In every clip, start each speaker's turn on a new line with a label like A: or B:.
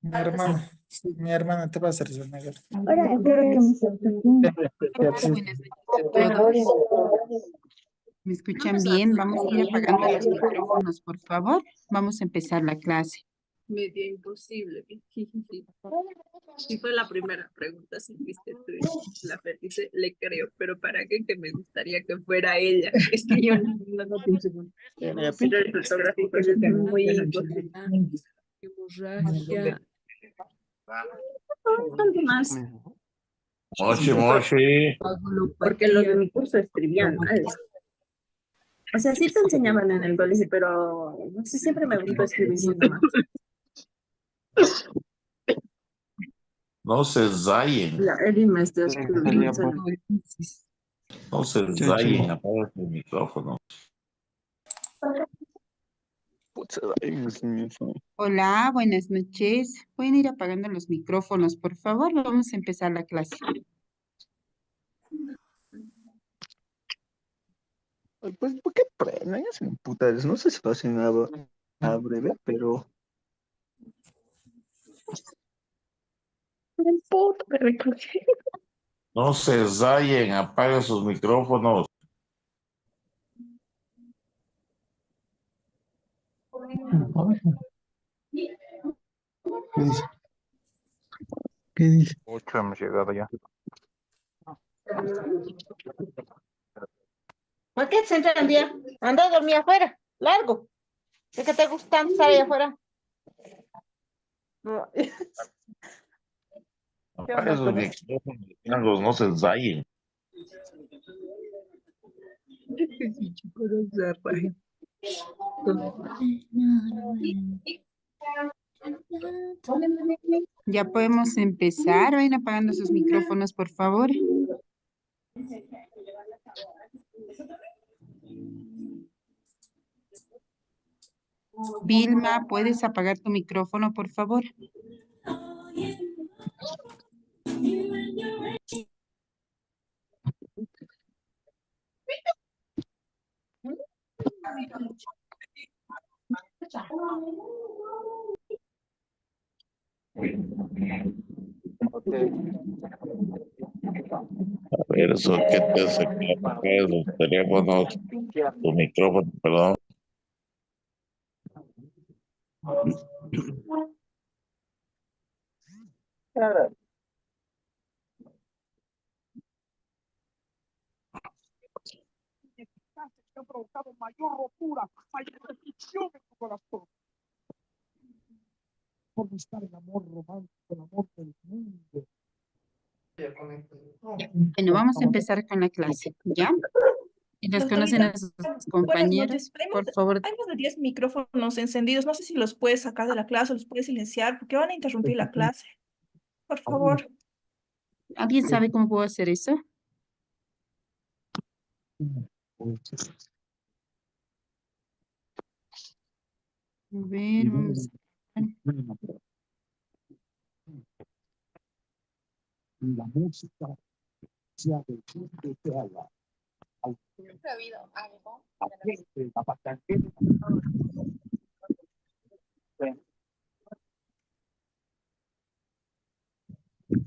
A: Mi hermana. Sí, mi hermana te va a hacer eso, negro.
B: Ahora, quiero que me
C: Hola, buenas noches a todos. ¿Me escuchan bien? Vamos a ir apagando los micrófonos, por favor. Vamos a empezar la clase.
D: Medio imposible. Sí fue la primera pregunta, si viste tú. La Fer dice, le creo, pero ¿para qué? Que me gustaría que fuera ella. Es que yo no pienso. Pero el fotógrafo es muy imposible.
E: Hemorragia.
D: Algo más,
F: Moshi, Moshi.
D: porque los de mi curso escribían mal. O sea, sí te enseñaban en el colegio, pero no sé, siempre me gustó escribir muy mal.
F: No se zayen.
D: La Eli me está escribiendo.
F: No se zayen. Apaga tu micrófono.
C: Hola, buenas noches. ¿Pueden ir apagando los micrófonos, por favor? Vamos a empezar la clase.
E: Pues, ¿por qué prenden? Es un putales. No sé si lo hacen a breve, pero...
D: El puto que recogí.
F: No se zayen. Apaga sus micrófonos.
A: ¿Qué dice? ¿Qué dice?
G: Mucho hemos llegado ya.
B: ¿Por qué se entra el día? Anda a dormir afuera, largo. ¿De qué te gusta tanto estar ahí afuera? No.
F: Apaga sus micrófonos. Changos, no se zayen.
C: Ya podemos empezar. Vayan apagando sus micrófonos, por favor. Vilma, ¿puedes apagar tu micrófono, por favor?
F: A ver, eso que te hace que apagues los teléfonos, tu micrófono, perdón.
G: Que ha provocado mayor rotura, mayor destrucción en tu corazón. Por buscar el amor romántico, el amor del mundo.
C: Bueno, vamos a empezar con la clase, ¿ya? Y los conocen a sus compañeros, por favor.
H: Hay más de 10 micrófonos encendidos. No sé si los puedes sacar de la clase o los puedes silenciar porque van a interrumpir la clase. Por favor.
C: ¿Alguien sabe cómo puedo hacer eso? A ver, vamos.
G: La música sea del mundo que haga.
B: ¿Ha habido algo?
G: La patente.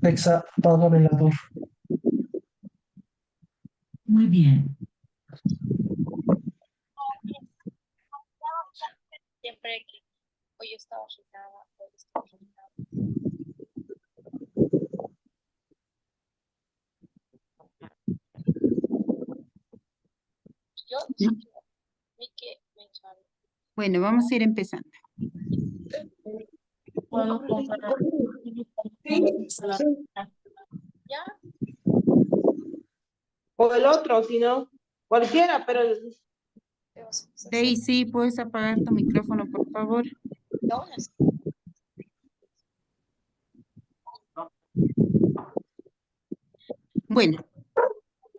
A: Alexa, apaga el velador.
I: Muy bien.
B: Siempre que hoy estaba agitada, hoy estaba agitada. Yo, vi que me echaron.
C: Bueno, vamos a ir empezando.
B: ¿Ya?
J: O el otro, si no, cualquiera, pero
C: Daisy, ¿puedes apagar tu micrófono, por favor?
B: No,
C: Bueno,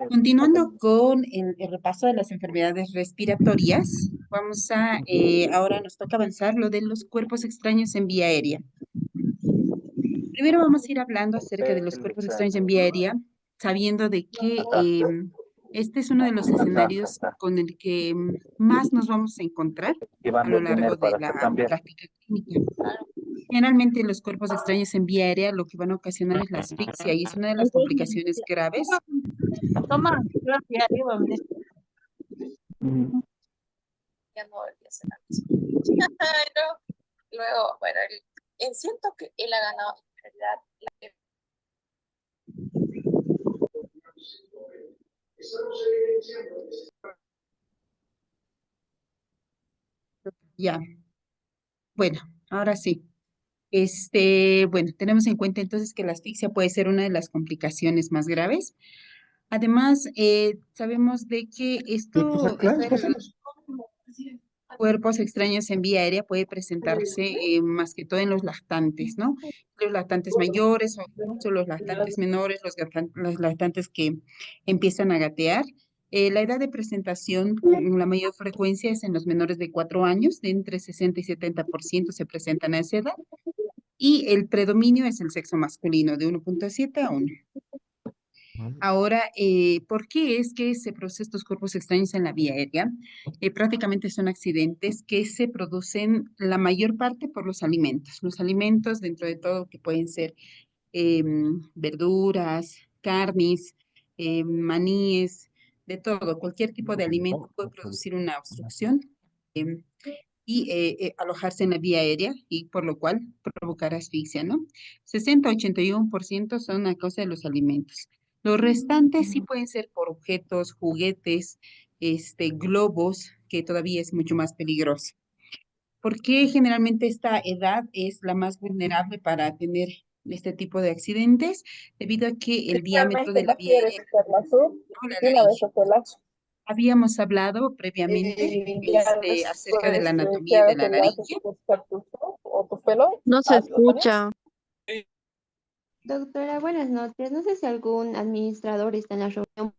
C: continuando con el repaso de las enfermedades respiratorias, vamos a, ahora nos toca avanzar lo de los cuerpos extraños en vía aérea. Primero vamos a ir hablando acerca de los cuerpos extraños en vía aérea, sabiendo de que Este es uno de los escenarios con el que más nos vamos a encontrar a lo largo de la práctica clínica. Generalmente los cuerpos extraños en vía aérea lo que van a ocasionar es la asfixia y es una de las complicaciones graves.
B: Toma, gracias, llévame.
I: Ya no volví a hacer la misma. Ay, no. Luego, bueno, siento que él ha ganado en realidad.
C: Ya, bueno, ahora sí. Bueno, tenemos en cuenta entonces que la asfixia puede ser una de las complicaciones más graves. Además, sabemos de que esto
A: Claro,
C: de los cuerpos extraños en vía aérea puede presentarse más que todo en los lactantes, ¿no? Los lactantes mayores o incluso los lactantes menores, los lactantes que empiezan a gatear. La edad de presentación con la mayor frecuencia es en los menores de 4 años, de entre 60 y 70% se presentan a esa edad. Y el predominio es el sexo masculino, de 1.7 a 1. Ahora, ¿por qué es que se producen estos cuerpos extraños en la vía aérea? Prácticamente son accidentes que se producen la mayor parte por los alimentos. Los alimentos, dentro de todo, que pueden ser verduras, carnes, maníes, de todo. Cualquier tipo de alimento puede producir una obstrucción. Y alojarse en la vía aérea y por lo cual provocar asfixia, ¿no? 60-81% son a causa de los alimentos. Los restantes sí pueden ser por objetos, juguetes, globos, que todavía es mucho más peligroso. ¿Por qué generalmente esta edad es la más vulnerable para tener este tipo de accidentes? Debido a que el diámetro de la vía aérea, no la laringe. Habíamos hablado previamente acerca de la anatomía de la laringe.
K: No se escucha.
L: Doctora, buenas noches. No sé si algún administrador está en la reunión.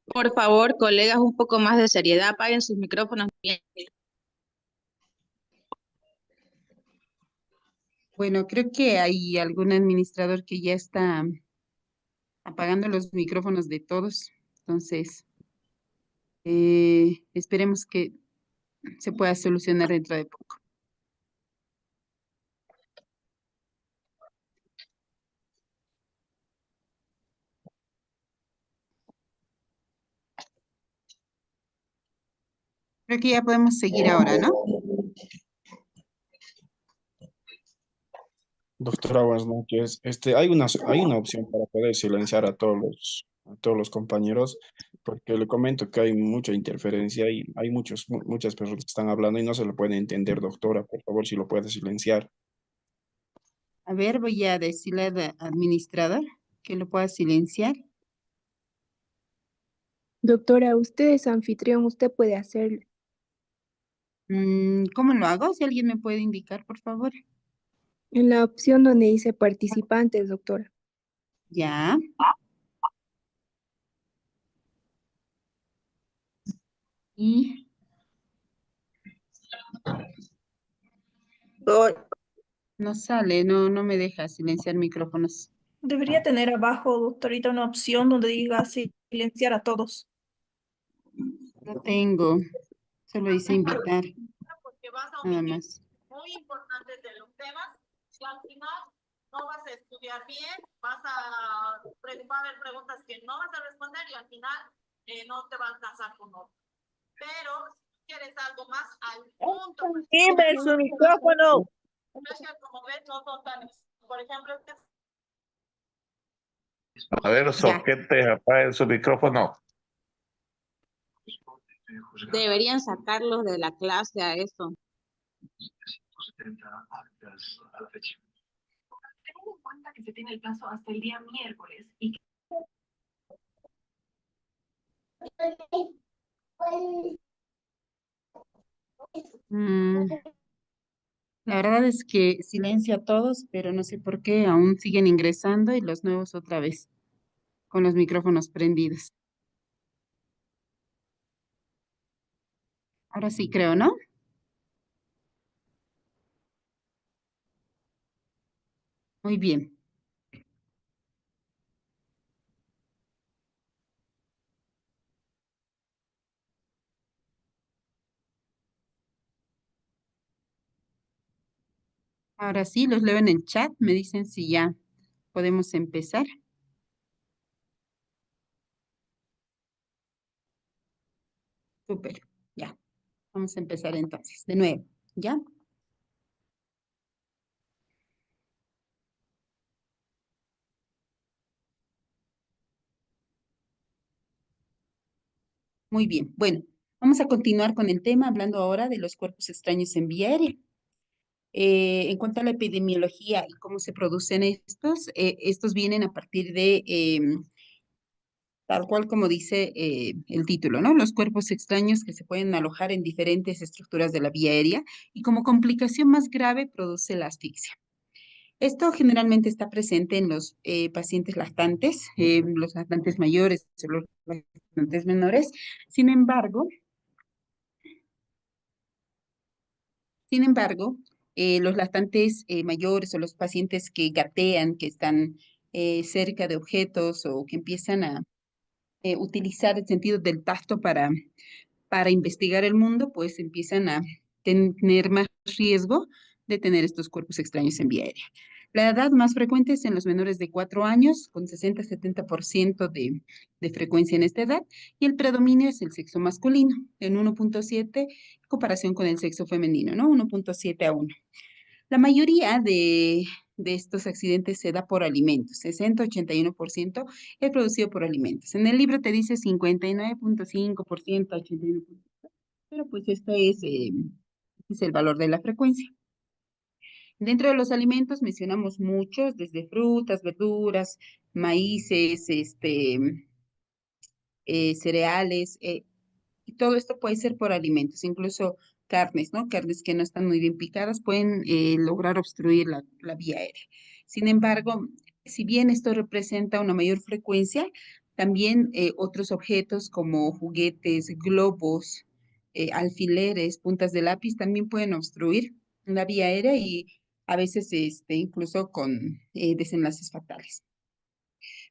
M: Por favor, colegas, un poco más de seriedad, apaguen sus micrófonos.
C: Bueno, creo que hay algún administrador que ya está apagando los micrófonos de todos. Entonces, esperemos que se pueda solucionar dentro de poco. Creo que ya podemos seguir ahora, ¿no?
N: Doctora, buenas noches. Hay una opción para poder silenciar a todos los compañeros, porque le comento que hay mucha interferencia y hay muchas personas que están hablando y no se le puede entender, doctora. Por favor, si lo puede silenciar.
C: A ver, voy a decirle al administrador que lo pueda silenciar.
O: Doctora, usted es anfitrión, usted puede hacerlo.
C: ¿Cómo lo hago? Si alguien me puede indicar, por favor.
O: En la opción donde dice participantes, doctora.
C: Ya. Y no sale, no me deja silenciar micrófonos.
H: Debería tener abajo, doctorita, una opción donde diga silenciar a todos.
C: No tengo, solo dice invitar,
B: Porque vas a
C: nada
B: omitir
C: más.
B: muy importantes de los temas que al final no vas a estudiar bien, va a haber preguntas que no vas a responder y al final no te va a alcanzar con otro. Pero si quieres algo más al punto.
J: Inver su micrófono.
B: Como ves, no son tan. Por ejemplo,
F: A ver, los objetos, apaguen su micrófono.
M: Deberían sacarlos de la clase a eso.
P: Teniendo en cuenta que se tiene el plazo hasta el día miércoles y que...
C: La verdad es que silencio a todos, pero no sé por qué aún siguen ingresando y los nuevos otra vez, con los micrófonos prendidos. Ahora sí creo, ¿no? Muy bien. Ahora sí, los leo en el chat. Me dicen si ya podemos empezar. Súper, ya. Vamos a empezar entonces, de nuevo, ¿ya? Muy bien. Bueno, vamos a continuar con el tema, hablando ahora de los cuerpos extraños en vía aérea. En cuanto a la epidemiología y cómo se producen estos vienen a partir de, tal cual como dice el título, ¿no? Los cuerpos extraños que se pueden alojar en diferentes estructuras de la vía aérea y como complicación más grave produce la asfixia. Esto generalmente está presente en los pacientes lactantes, los lactantes mayores, los lactantes menores. Sin embargo, los lactantes mayores o los pacientes que gatean, que están cerca de objetos o que empiezan a utilizar el sentido del tacto para investigar el mundo, pues empiezan a tener más riesgo de tener estos cuerpos extraños en vía aérea. La edad más frecuente es en los menores de 4 años, con 60-70% de frecuencia en esta edad, y el predominio es el sexo masculino, en 1.7 en comparación con el sexo femenino, ¿no? 1.7 a 1. La mayoría de estos accidentes se da por alimentos, 60-81% es producido por alimentos. En el libro te dice 59.5%, 81%, pero pues es el valor de la frecuencia. Dentro de los alimentos mencionamos muchos, desde frutas, verduras, maíces, cereales, y todo esto puede ser por alimentos, incluso carnes, ¿no? Carnes que no están muy bien picadas pueden lograr obstruir la vía aérea. Sin embargo, si bien esto representa una mayor frecuencia, también otros objetos como juguetes, globos, alfileres, puntas de lápiz también pueden obstruir la vía aérea y a veces incluso con desenlaces fatales.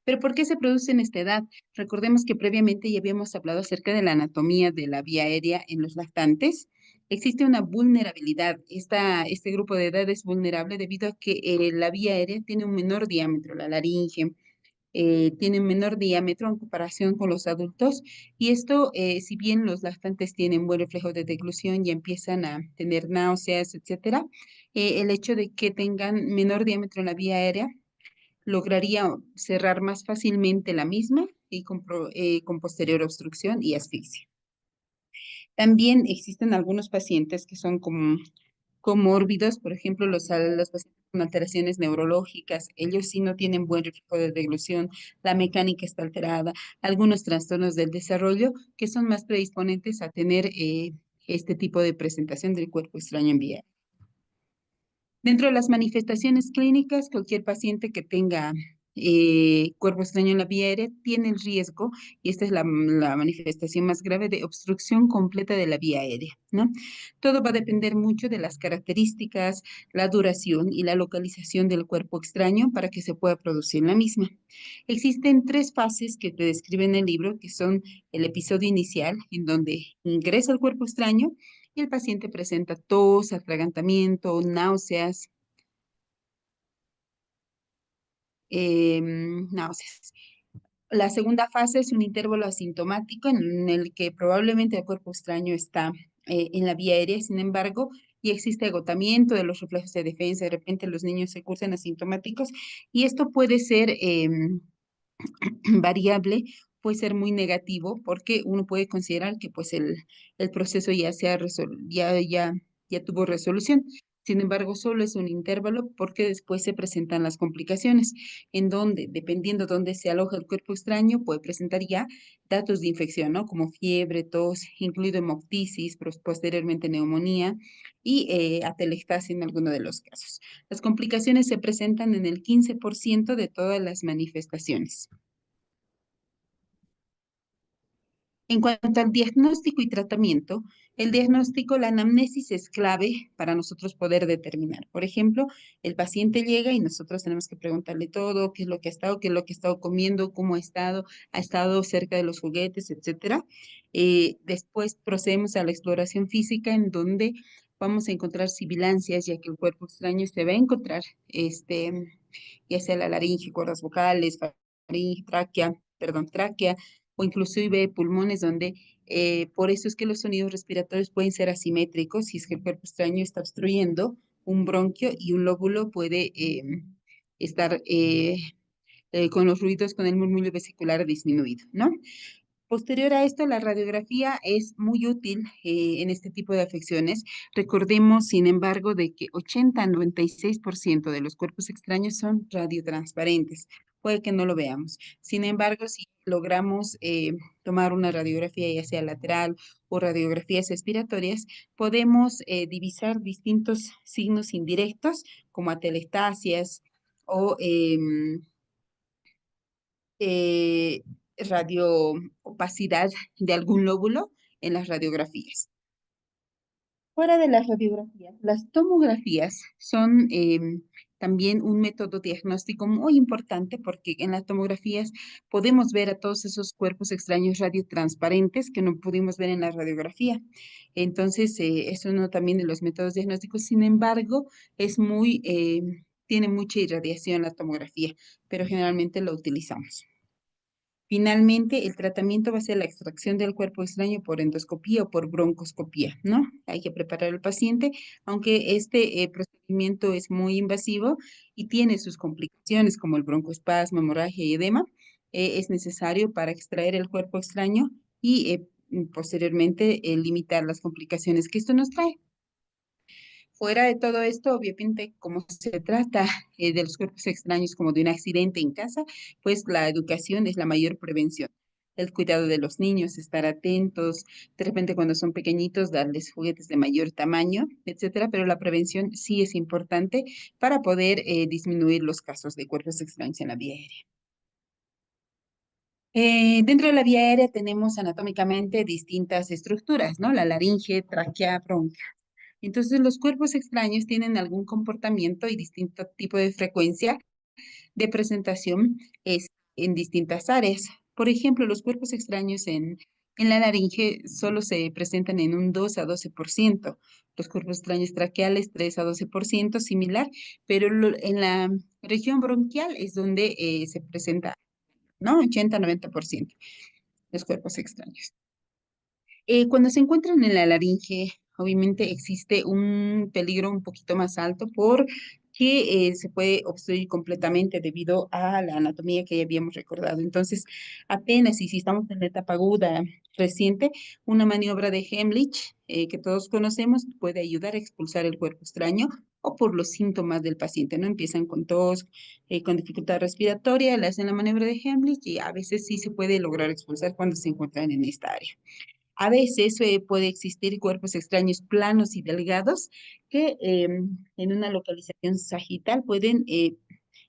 C: ¿Pero por qué se produce en esta edad? Recordemos que previamente ya habíamos hablado acerca de la anatomía de la vía aérea en los lactantes. Existe una vulnerabilidad. Este grupo de edad es vulnerable debido a que la vía aérea tiene un menor diámetro, la laringe. Tiene un menor diámetro en comparación con los adultos y esto, si bien los lactantes tienen buen reflejo de deglución y empiezan a tener náuseas, etcétera, el hecho de que tengan menor diámetro en la vía aérea lograría cerrar más fácilmente la misma y con posterior obstrucción y asfixia. También existen algunos pacientes que son comórbidos, por ejemplo, los pacientes con alteraciones neurológicas, ellos sí no tienen buen reflejo de deglución, la mecánica está alterada, algunos trastornos del desarrollo que son más predisponentes a tener este tipo de presentación del cuerpo extraño en vía. Dentro de las manifestaciones clínicas, cualquier paciente que tenga cuerpo extraño en la vía aérea tiene el riesgo, y esta es la manifestación más grave, de obstrucción completa de la vía aérea, ¿no? Todo va a depender mucho de las características, la duración y la localización del cuerpo extraño para que se pueda producir la misma. Existen 3 fases que te describe en el libro, que son el episodio inicial, en donde ingresa el cuerpo extraño, y el paciente presenta tos, atragantamiento, náuseas, náuseas. La segunda fase es un intervalo asintomático en el que probablemente el cuerpo extraño está en la vía aérea, sin embargo, y existe agotamiento de los reflejos de defensa. De repente los niños se cursan asintomáticos y esto puede ser variable, puede ser muy negativo porque uno puede considerar que pues el proceso ya tuvo resolución. Sin embargo, solo es un intervalo porque después se presentan las complicaciones, en donde, dependiendo dónde se aloja el cuerpo extraño, puede presentar ya datos de infección, ¿no? Como fiebre, tos, incluido hemoptisis, posteriormente neumonía y atelectasia en alguno de los casos. Las complicaciones se presentan en el 15% de todas las manifestaciones. En cuanto al diagnóstico y tratamiento, el diagnóstico, la anamnesis es clave para nosotros poder determinar. Por ejemplo, el paciente llega y nosotros tenemos que preguntarle todo, qué es lo que ha estado, qué es lo que ha estado comiendo, cómo ha estado cerca de los juguetes, etcétera. Después procedemos a la exploración física, en donde vamos a encontrar sibilancias, ya que el cuerpo extraño se va a encontrar, ya sea la laringe, cuerdas vocales, faringe, tráquea, o inclusive pulmones, donde por eso es que los sonidos respiratorios pueden ser asimétricos, si es que el cuerpo extraño está obstruyendo un bronquio y un lóbulo puede estar con los ruidos, con el murmullo vesicular disminuido, ¿no? Posterior a esto, la radiografía es muy útil en este tipo de afecciones. Recordemos, sin embargo, de que 80 a 96% de los cuerpos extraños son radiotransparentes. Puede que no lo veamos. Sin embargo, si logramos tomar una radiografía, ya sea lateral o radiografías expiratorias, podemos divisar distintos signos indirectos, como atelectasias o eh, radioopacidad de algún lóbulo en las radiografías. Fuera de las radiografías, las tomografías son también un método diagnóstico muy importante porque en las tomografías podemos ver a todos esos cuerpos extraños radiotransparentes que no pudimos ver en la radiografía. Entonces, es uno también de los métodos diagnósticos. Sin embargo, tiene mucha irradiación la tomografía, pero generalmente lo utilizamos. Finalmente, el tratamiento va a ser la extracción del cuerpo extraño por endoscopía o por broncoscopía, ¿no? Hay que preparar al paciente, aunque este procedimiento es muy invasivo y tiene sus complicaciones como el broncoespasmo, hemorragia y edema, es necesario para extraer el cuerpo extraño y posteriormente limitar las complicaciones que esto nos trae. Fuera de todo esto, obviamente, como se trata de los cuerpos extraños como de un accidente en casa, pues la educación es la mayor prevención. El cuidado de los niños, estar atentos, de repente cuando son pequeñitos, darles juguetes de mayor tamaño, etcétera, pero la prevención sí es importante para poder disminuir los casos de cuerpos extraños en la vía aérea. Dentro de la vía aérea tenemos anatómicamente distintas estructuras, ¿no? La laringe, tráquea, bronquia. Entonces, los cuerpos extraños tienen algún comportamiento y distinto tipo de frecuencia de presentación en distintas áreas. Por ejemplo, los cuerpos extraños en la laringe solo se presentan en un 2 a 12%. Los cuerpos extraños traqueales 3 a 12%, similar, pero en la región bronquial es donde se presenta, ¿no? 80 a 90% los cuerpos extraños. Cuando se encuentran en la laringe, obviamente existe un peligro un poquito más alto porque se puede obstruir completamente debido a la anatomía que ya habíamos recordado. Entonces, apenas y si estamos en la etapa aguda reciente, una maniobra de Heimlich, que todos conocemos, puede ayudar a expulsar el cuerpo extraño o por los síntomas del paciente, ¿no? Empiezan con tos, con dificultad respiratoria, le hacen la maniobra de Heimlich y a veces sí se puede lograr expulsar cuando se encuentran en esta área. A veces puede existir cuerpos extraños planos y delgados que en una localización sagital pueden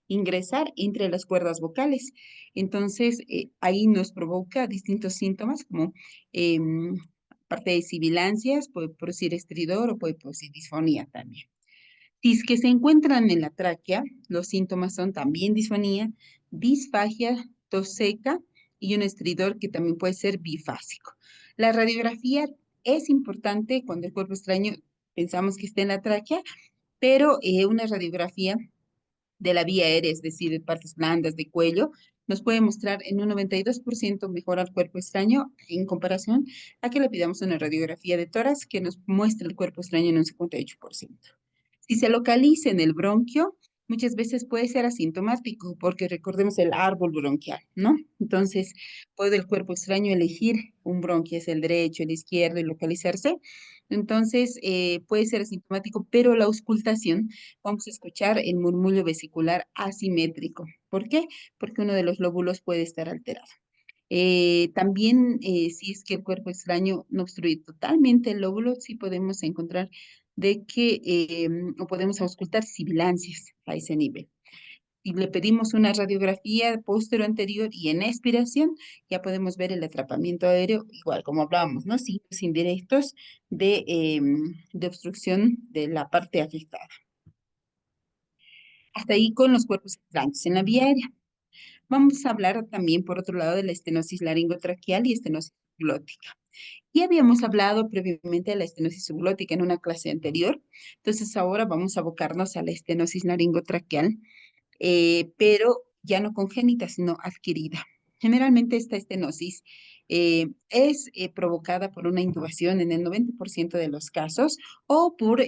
C: ingresar entre las cuerdas vocales. Entonces, ahí nos provoca distintos síntomas como parte de sibilancias, puede producir estridor o puede producir disfonía también. Si es que se encuentran en la tráquea, los síntomas son también disfonía, disfagia, tos seca y un estridor que también puede ser bifásico. La radiografía es importante cuando el cuerpo extraño pensamos que está en la tráquea, pero una radiografía de la vía aérea, es decir, de partes blandas, de cuello, nos puede mostrar en un 92% mejor al cuerpo extraño en comparación a que le pidamos una radiografía de tórax que nos muestre el cuerpo extraño en un 58%. Si se localiza en el bronquio, muchas veces puede ser asintomático, porque recordemos el árbol bronquial, ¿no? Entonces, puede el cuerpo extraño elegir un bronquio, es el derecho, el izquierdo, y localizarse. Entonces, puede ser asintomático, pero la auscultación, vamos a escuchar el murmullo vesicular asimétrico. ¿Por qué? Porque uno de los lóbulos puede estar alterado. También, si es que el cuerpo extraño no obstruye totalmente el lóbulo, sí podemos encontrar de que, o podemos auscultar sibilancias a ese nivel. Y le pedimos una radiografía posterior-anterior y en expiración, ya podemos ver el atrapamiento aéreo, igual como hablábamos, ¿no? Signos indirectos de obstrucción de la parte afectada. Hasta ahí con los cuerpos extraños en la vía aérea. Vamos a hablar también, por otro lado, de la estenosis laringotraqueal y estenosis glótica. Y habíamos hablado previamente de la estenosis subglótica en una clase anterior, entonces ahora vamos a abocarnos a la estenosis laringotraqueal, pero ya no congénita, sino adquirida. Generalmente esta estenosis es provocada por una intubación en el 90% de los casos o por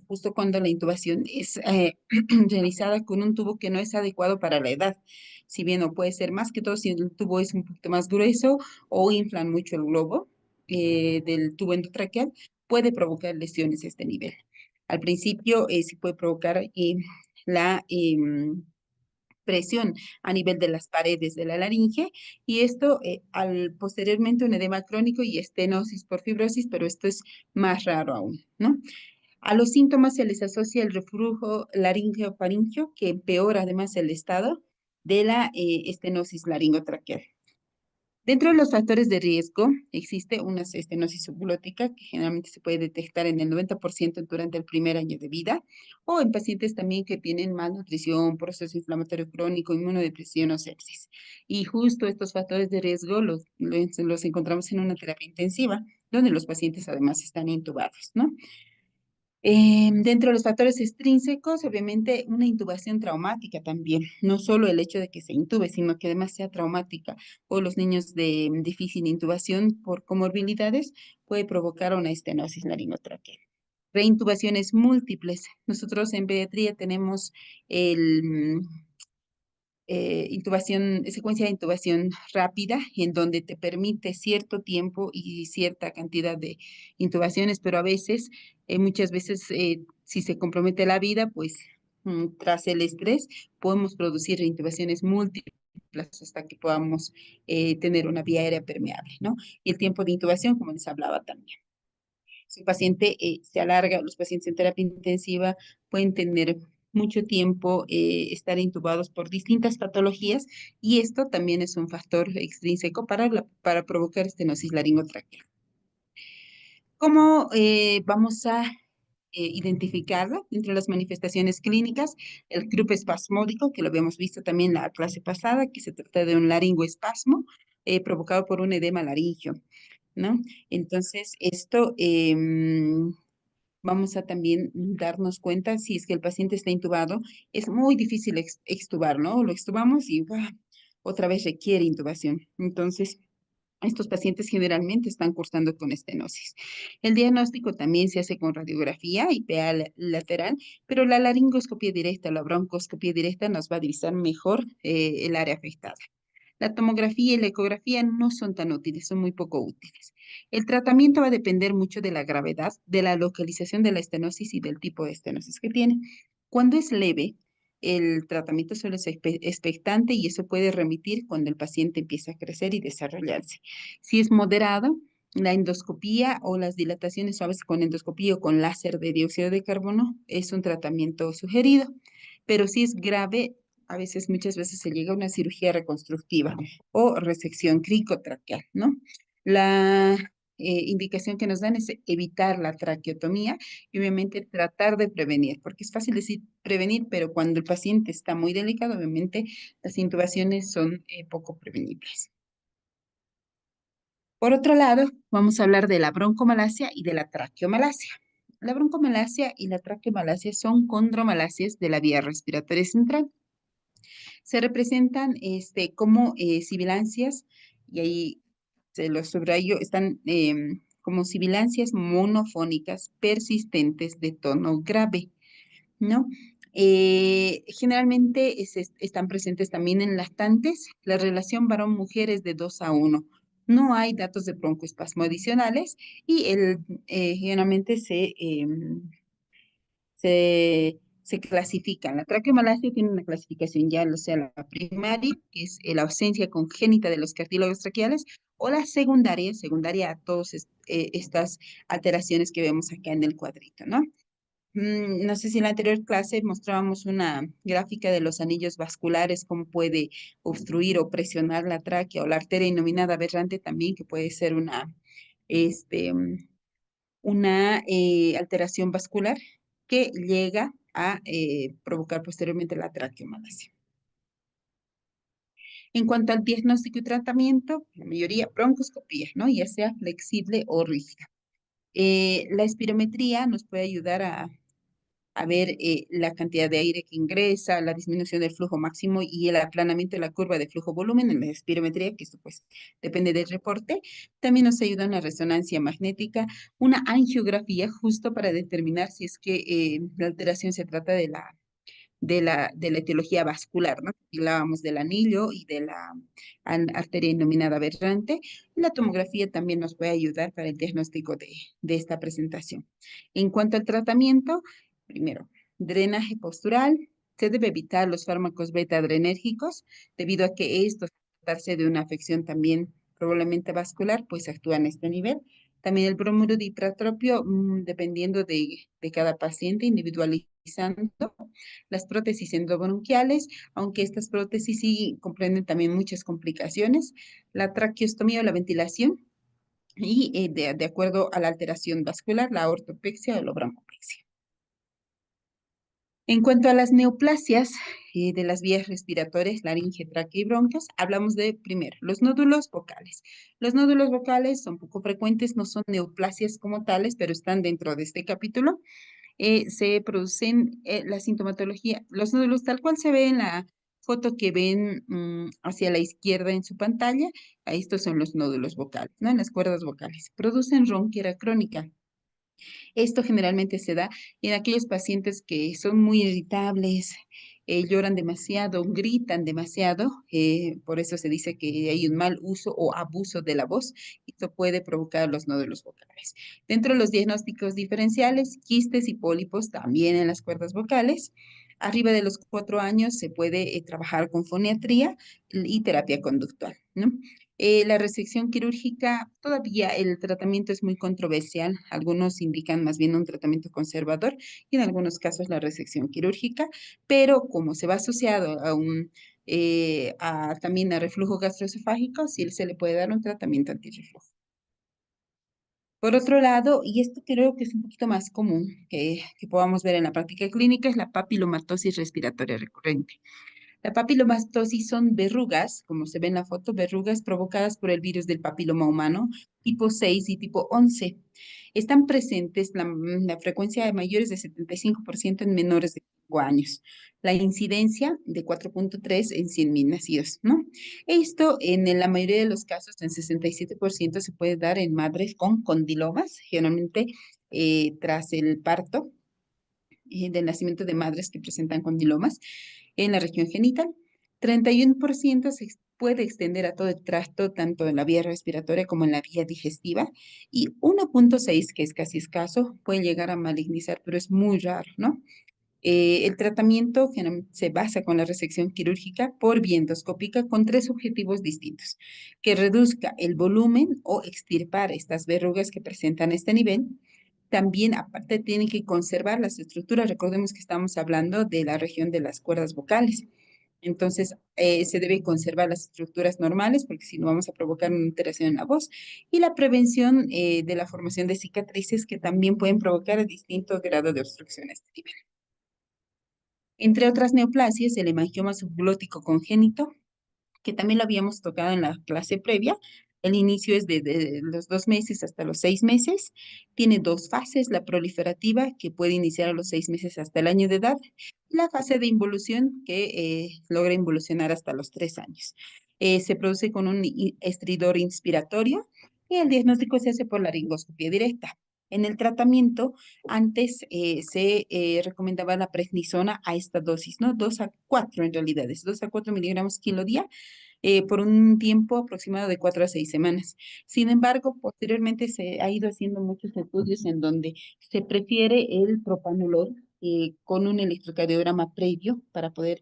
C: justo cuando la intubación es realizada con un tubo que no es adecuado para la edad. Si bien no puede ser más que todo si el tubo es un poquito más grueso o inflan mucho el globo del tubo endotraqueal, puede provocar lesiones a este nivel. Al principio sí puede provocar la presión a nivel de las paredes de la laringe y esto posteriormente un edema crónico y estenosis por fibrosis, pero esto es más raro aún, ¿no? A los síntomas se les asocia el reflujo laringeo-faringeo que empeora además el estado de la estenosis laringotraqueal. Dentro de los factores de riesgo existe una estenosis subglótica que generalmente se puede detectar en el 90% durante el primer año de vida o en pacientes también que tienen malnutrición, proceso inflamatorio crónico, inmunodepresión o sepsis. Y justo estos factores de riesgo los encontramos en una terapia intensiva donde los pacientes además están intubados, ¿no? Dentro de los factores extrínsecos, obviamente una intubación traumática también, no solo el hecho de que se intube, sino que además sea traumática, o los niños de difícil intubación por comorbilidades puede provocar una estenosis laringotraqueal. Reintubaciones múltiples. Nosotros en pediatría tenemos el secuencia de intubación rápida, en donde te permite cierto tiempo y cierta cantidad de intubaciones, pero a veces, muchas veces, si se compromete la vida, pues tras el estrés, podemos producir reintubaciones múltiples hasta que podamos tener una vía aérea permeable, ¿no? Y el tiempo de intubación, como les hablaba también. Si el paciente se alarga, los pacientes en terapia intensiva pueden tener mucho tiempo, estar intubados por distintas patologías y esto también es un factor extrínseco para provocar estenosis laringotraqueal. ¿Cómo vamos a identificarlo? Entre las manifestaciones clínicas, el grupo espasmódico, que lo habíamos visto también en la clase pasada, que se trata de un laringoespasmo provocado por un edema laringio, ¿no? Entonces, esto vamos a también darnos cuenta si es que el paciente está intubado, es muy difícil extubar, ¿no? Lo extubamos y otra vez requiere intubación. Entonces, estos pacientes generalmente están cursando con estenosis. El diagnóstico también se hace con radiografía y PA lateral, pero la laringoscopía directa, la broncoscopía directa nos va a divisar mejor el área afectada. La tomografía y la ecografía no son tan útiles, son muy poco útiles. El tratamiento va a depender mucho de la gravedad, de la localización de la estenosis y del tipo de estenosis que tiene. Cuando es leve, el tratamiento suele ser expectante y eso puede remitir cuando el paciente empieza a crecer y desarrollarse. Si es moderado, la endoscopía o las dilataciones suaves con endoscopía o con láser de dióxido de carbono es un tratamiento sugerido, pero si es grave, a veces, muchas veces se llega a una cirugía reconstructiva o resección cricotraqueal, ¿no? La indicación que nos dan es evitar la traqueotomía y obviamente tratar de prevenir, porque es fácil decir prevenir, pero cuando el paciente está muy delicado, obviamente las intubaciones son poco prevenibles. Por otro lado, vamos a hablar de la broncomalacia y de la traqueomalacia. La broncomalacia y la traqueomalacia son condromalasias de la vía respiratoria central. Se representan como sibilancias, y ahí se los subrayo, están como sibilancias monofónicas persistentes de tono grave, ¿no? Generalmente están presentes también en lactantes. La relación varón-mujer es de 2:1. No hay datos de broncoespasmo adicionales y generalmente se clasifican. La traqueomalacia tiene una clasificación ya, o sea, la primaria, que es la ausencia congénita de los cartílagos traqueales, o la secundaria a todas estas alteraciones que vemos acá en el cuadrito, ¿no? No sé si en la anterior clase mostrábamos una gráfica de los anillos vasculares, cómo puede obstruir o presionar la tráquea o la arteria inominada aberrante también, que puede ser una alteración vascular que llega a provocar posteriormente la traqueomalacia. En cuanto al diagnóstico y tratamiento, la mayoría broncoscopía, ¿no? Ya sea flexible o rígida. La espirometría nos puede ayudar a ver la cantidad de aire que ingresa, la disminución del flujo máximo y el aplanamiento de la curva de flujo-volumen en la espirometría, que esto pues depende del reporte. También nos ayuda una resonancia magnética, una angiografía justo para determinar si es que la alteración se trata de la etiología vascular, ¿no? Hablábamos del anillo y de la arteria denominada aberrante. La tomografía también nos puede ayudar para el diagnóstico de esta presentación. En cuanto al tratamiento, primero, drenaje postural. Se debe evitar los fármacos beta-adrenérgicos debido a que estos, al tratarse de una afección también probablemente vascular, pues actúan a este nivel. También el bromuro de hipratropio, dependiendo de cada paciente, individualizando las prótesis endobronquiales, aunque estas prótesis sí comprenden también muchas complicaciones, la traqueostomía o la ventilación, y de acuerdo a la alteración vascular, la ortopexia o la broncopexia. En cuanto a las neoplasias de las vías respiratorias, laringe, tráquea y bronquios, hablamos de, primero, los nódulos vocales. Los nódulos vocales son poco frecuentes, no son neoplasias como tales, pero están dentro de este capítulo. Se producen la sintomatología, los nódulos tal cual se ve en la foto que ven hacia la izquierda en su pantalla. Estos son los nódulos vocales, ¿no? En las cuerdas vocales. Producen ronquera crónica. Esto generalmente se da en aquellos pacientes que son muy irritables, lloran demasiado, gritan demasiado, por eso se dice que hay un mal uso o abuso de la voz, y esto puede provocar los nódulos vocales. Dentro de los diagnósticos diferenciales, quistes y pólipos también en las cuerdas vocales. Arriba de los 4 años se puede trabajar con foniatría y terapia conductual, ¿no? La resección quirúrgica, todavía el tratamiento es muy controversial. Algunos indican más bien un tratamiento conservador y en algunos casos la resección quirúrgica, pero como se va asociado también a reflujo gastroesofágico, sí se le puede dar un tratamiento antirreflujo. Por otro lado, y esto creo que es un poquito más común que podamos ver en la práctica clínica, es la papilomatosis respiratoria recurrente. La papilomastosis son verrugas, como se ve en la foto, verrugas provocadas por el virus del papiloma humano, tipo 6 y tipo 11. Están presentes la frecuencia de mayores de 75% en menores de 5 años. La incidencia de 4.3 en 100.000 nacidos, ¿no? Esto en la mayoría de los casos, en 67%, se puede dar en madres con condilomas, generalmente tras el parto del nacimiento de madres que presentan condilomas en la región genital. 31% se puede extender a todo el tracto, tanto en la vía respiratoria como en la vía digestiva, y 1.6, que es casi escaso, puede llegar a malignizar, pero es muy raro, ¿no? El tratamiento se basa con la resección quirúrgica por vía endoscópica con 3 objetivos distintos: que reduzca el volumen o extirpar estas verrugas que presentan este nivel. También, aparte, tienen que conservar las estructuras. Recordemos que estamos hablando de la región de las cuerdas vocales. Entonces, se debe conservar las estructuras normales porque si no vamos a provocar una alteración en la voz. Y la prevención de la formación de cicatrices que también pueden provocar distinto grado de obstrucción a este nivel. Entre otras neoplasias, el hemangioma subglótico congénito, que también lo habíamos tocado en la clase previa. El inicio es de los 2 meses hasta los 6 meses. Tiene 2 fases: la proliferativa, que puede iniciar a los 6 meses hasta el año de edad, y la fase de involución, que logra involucionar hasta los 3 años. Se produce con un estridor inspiratorio y el diagnóstico se hace por laringoscopia directa. En el tratamiento, antes se recomendaba la prednisona a esta dosis, ¿no? 2 a 4 en realidad, es 2 a 4 miligramos kilo día por un tiempo aproximado de 4 a 6 semanas. Sin embargo, posteriormente se ha ido haciendo muchos estudios en donde se prefiere el propanolol con un electrocardiograma previo para poder,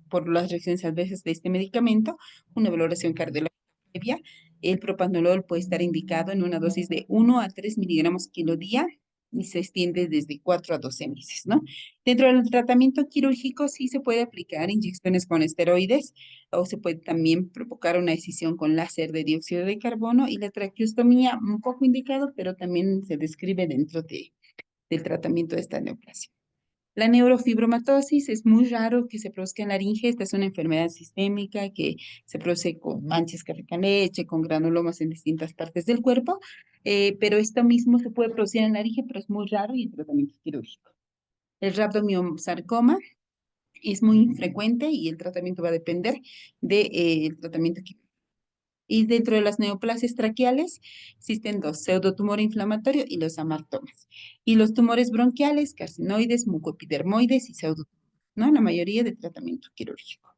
C: por las reacciones adversas de este medicamento, una valoración cardiológica previa. El propanolol puede estar indicado en una dosis de 1 a 3 miligramos kilo día y se extiende desde 4 a 12 meses, ¿no? Dentro del tratamiento quirúrgico sí se puede aplicar inyecciones con esteroides o se puede también provocar una decisión con láser de dióxido de carbono, y la traqueostomía un poco indicado, pero también se describe dentro del tratamiento de esta neoplasia. La neurofibromatosis es muy raro que se produzca en laringe. Esta es una enfermedad sistémica que se produce con manchas que rican leche, con granulomas en distintas partes del cuerpo, pero esto mismo se puede producir en laringe, pero es muy raro y el tratamiento es quirúrgico. El rhabdomyosarcoma es muy infrecuente y el tratamiento va a depender del tratamiento quirúrgico. Y dentro de las neoplasias traqueales existen dos, pseudotumor inflamatorio y los amartomas. Y los tumores bronquiales, carcinoides, mucoepidermoides y pseudotumores, ¿no? La mayoría de tratamiento quirúrgico.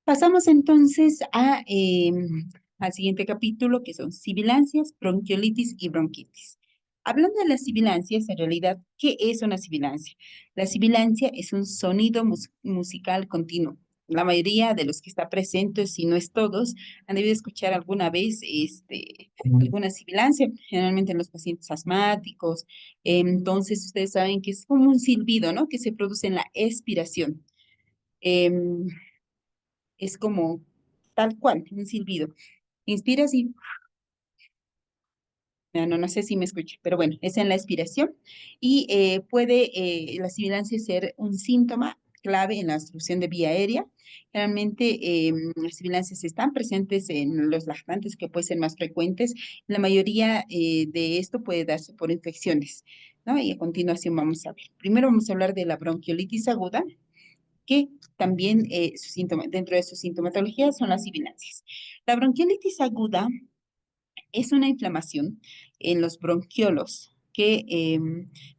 C: Pasamos entonces al siguiente capítulo, que son sibilancias, bronquiolitis y bronquitis. Hablando de las sibilancias, en realidad, ¿qué es una sibilancia? La sibilancia es un sonido musical continuo. La mayoría de los que está presentes, si no es todos, han debido escuchar alguna vez alguna sibilancia, generalmente en los pacientes asmáticos. Entonces, ustedes saben que es como un silbido, ¿no? Que se produce en la expiración. Em, es como tal cual, un silbido. Inspiras y no sé si me escucho, pero bueno, es en la expiración y puede la sibilancia ser un síntoma clave en la obstrucción de vía aérea. Generalmente las sibilancias están presentes en los lactantes, que pueden ser más frecuentes. La mayoría de esto puede darse por infecciones, ¿no? Y a continuación vamos a ver. Primero vamos a hablar de la bronquiolitis aguda, que también dentro de su sintomatología son las sibilancias. La bronquiolitis aguda es una inflamación en los bronquiolos que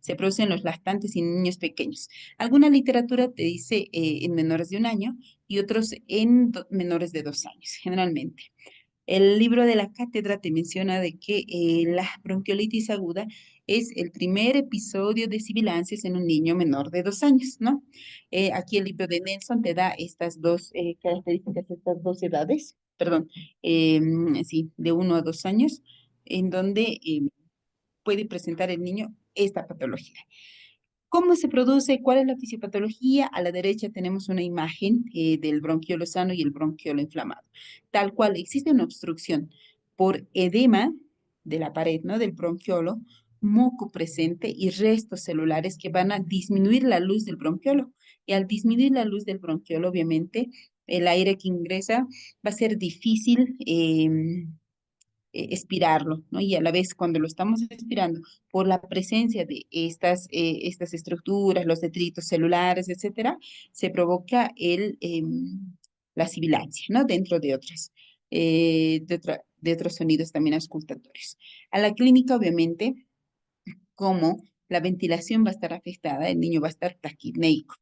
C: se produce en los lactantes y en niños pequeños. Alguna literatura te dice en menores de 1 año y otros en menores de 2 años, generalmente. El libro de la cátedra te menciona de que la bronquiolitis aguda es el primer episodio de sibilancias en un niño menor de 2 años, ¿no? Aquí el libro de Nelson te da estas dos características, estas dos edades, perdón, sí, de 1 a 2 años, en donde puede presentar el niño esta patología. ¿Cómo se produce? ¿Cuál es la fisiopatología? A la derecha tenemos una imagen del bronquiolo sano y el bronquiolo inflamado. Tal cual, existe una obstrucción por edema de la pared, ¿no? Del bronquiolo, moco presente y restos celulares que van a disminuir la luz del bronquiolo. Y al disminuir la luz del bronquiolo, obviamente, el aire que ingresa va a ser difícil expirarlo, ¿no? Y a la vez cuando lo estamos expirando, por la presencia de estas estructuras, los detritos celulares, etcétera, se provoca la sibilancia, ¿no? Dentro de de otros sonidos también auscultatorios. A la clínica, obviamente, como la ventilación va a estar afectada, el niño va a estar taquipneico.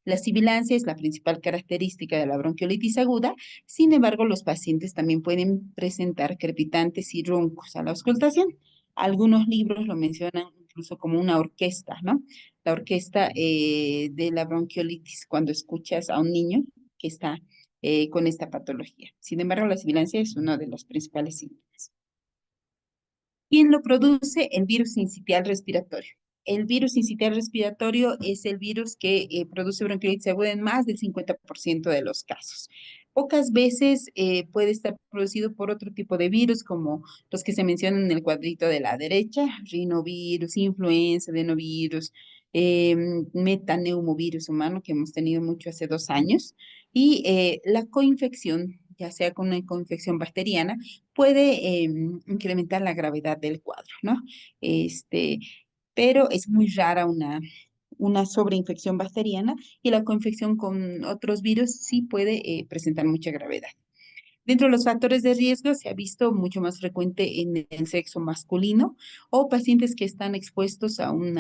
C: La sibilancia es la principal característica de la bronquiolitis aguda, sin embargo, los pacientes también pueden presentar crepitantes y roncos a la auscultación. Algunos libros lo mencionan incluso como una orquesta, ¿no? La orquesta de la bronquiolitis, cuando escuchas a un niño que está con esta patología. Sin embargo, la sibilancia es uno de los principales síntomas. ¿Quién lo produce? El virus sincitial respiratorio. El virus sincitial respiratorio es el virus que produce bronquiolitis aguda en más del 50% de los casos. Pocas veces puede estar producido por otro tipo de virus, como los que se mencionan en el cuadrito de la derecha, rinovirus, influenza, adenovirus, metaneumovirus humano, que hemos tenido mucho hace 2 años, y la coinfección, ya sea con una coinfección bacteriana, puede incrementar la gravedad del cuadro, ¿no? Pero es muy rara una sobreinfección bacteriana y la coinfección con otros virus sí puede presentar mucha gravedad. Dentro de los factores de riesgo se ha visto mucho más frecuente en el sexo masculino o pacientes que están expuestos a un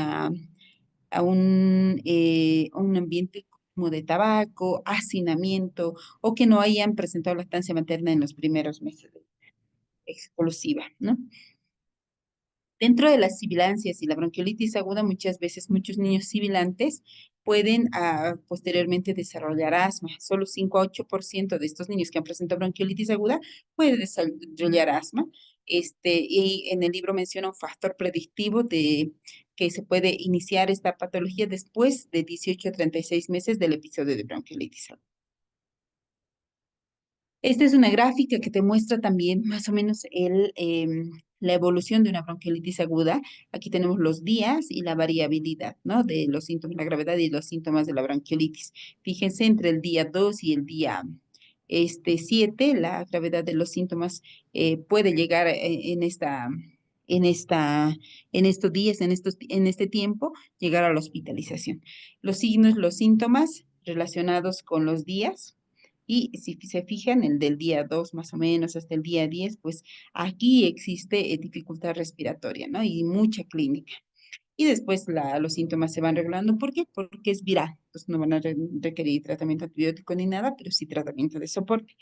C: ambiente como de tabaco, hacinamiento o que no hayan presentado lactancia materna en los primeros meses exclusiva, ¿no? Dentro de las sibilancias y la bronquiolitis aguda, muchas veces muchos niños sibilantes pueden posteriormente desarrollar asma. Solo 5 a 8% de estos niños que han presentado bronquiolitis aguda pueden desarrollar asma. Y en el libro menciona un factor predictivo de que se puede iniciar esta patología después de 18 a 36 meses del episodio de bronquiolitis aguda. Esta es una gráfica que te muestra también más o menos la evolución de una bronquiolitis aguda. Aquí tenemos los días y la variabilidad, ¿no? De los síntomas, la gravedad y los síntomas de la bronquiolitis. Fíjense, entre el día 2 y el día 7, la gravedad de los síntomas puede llegar en esta, en estos días, en este tiempo, llegar a la hospitalización. Los signos, los síntomas relacionados con los días, y si se fijan, el del día 2 más o menos hasta el día 10, pues aquí existe dificultad respiratoria, ¿no? Y mucha clínica. Y después los síntomas se van regulando. ¿Por qué? Porque es viral. Pues no van a requerir tratamiento antibiótico ni nada, pero sí tratamiento de soporte.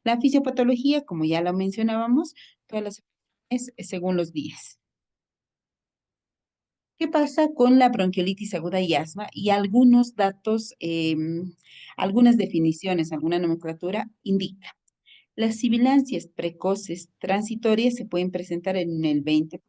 C: La fisiopatología, como ya lo mencionábamos, todas las es según los días. ¿Qué pasa con la bronquiolitis aguda y asma? Y algunos datos, algunas definiciones, alguna nomenclatura indica. Las sibilancias precoces transitorias se pueden presentar en el 20%,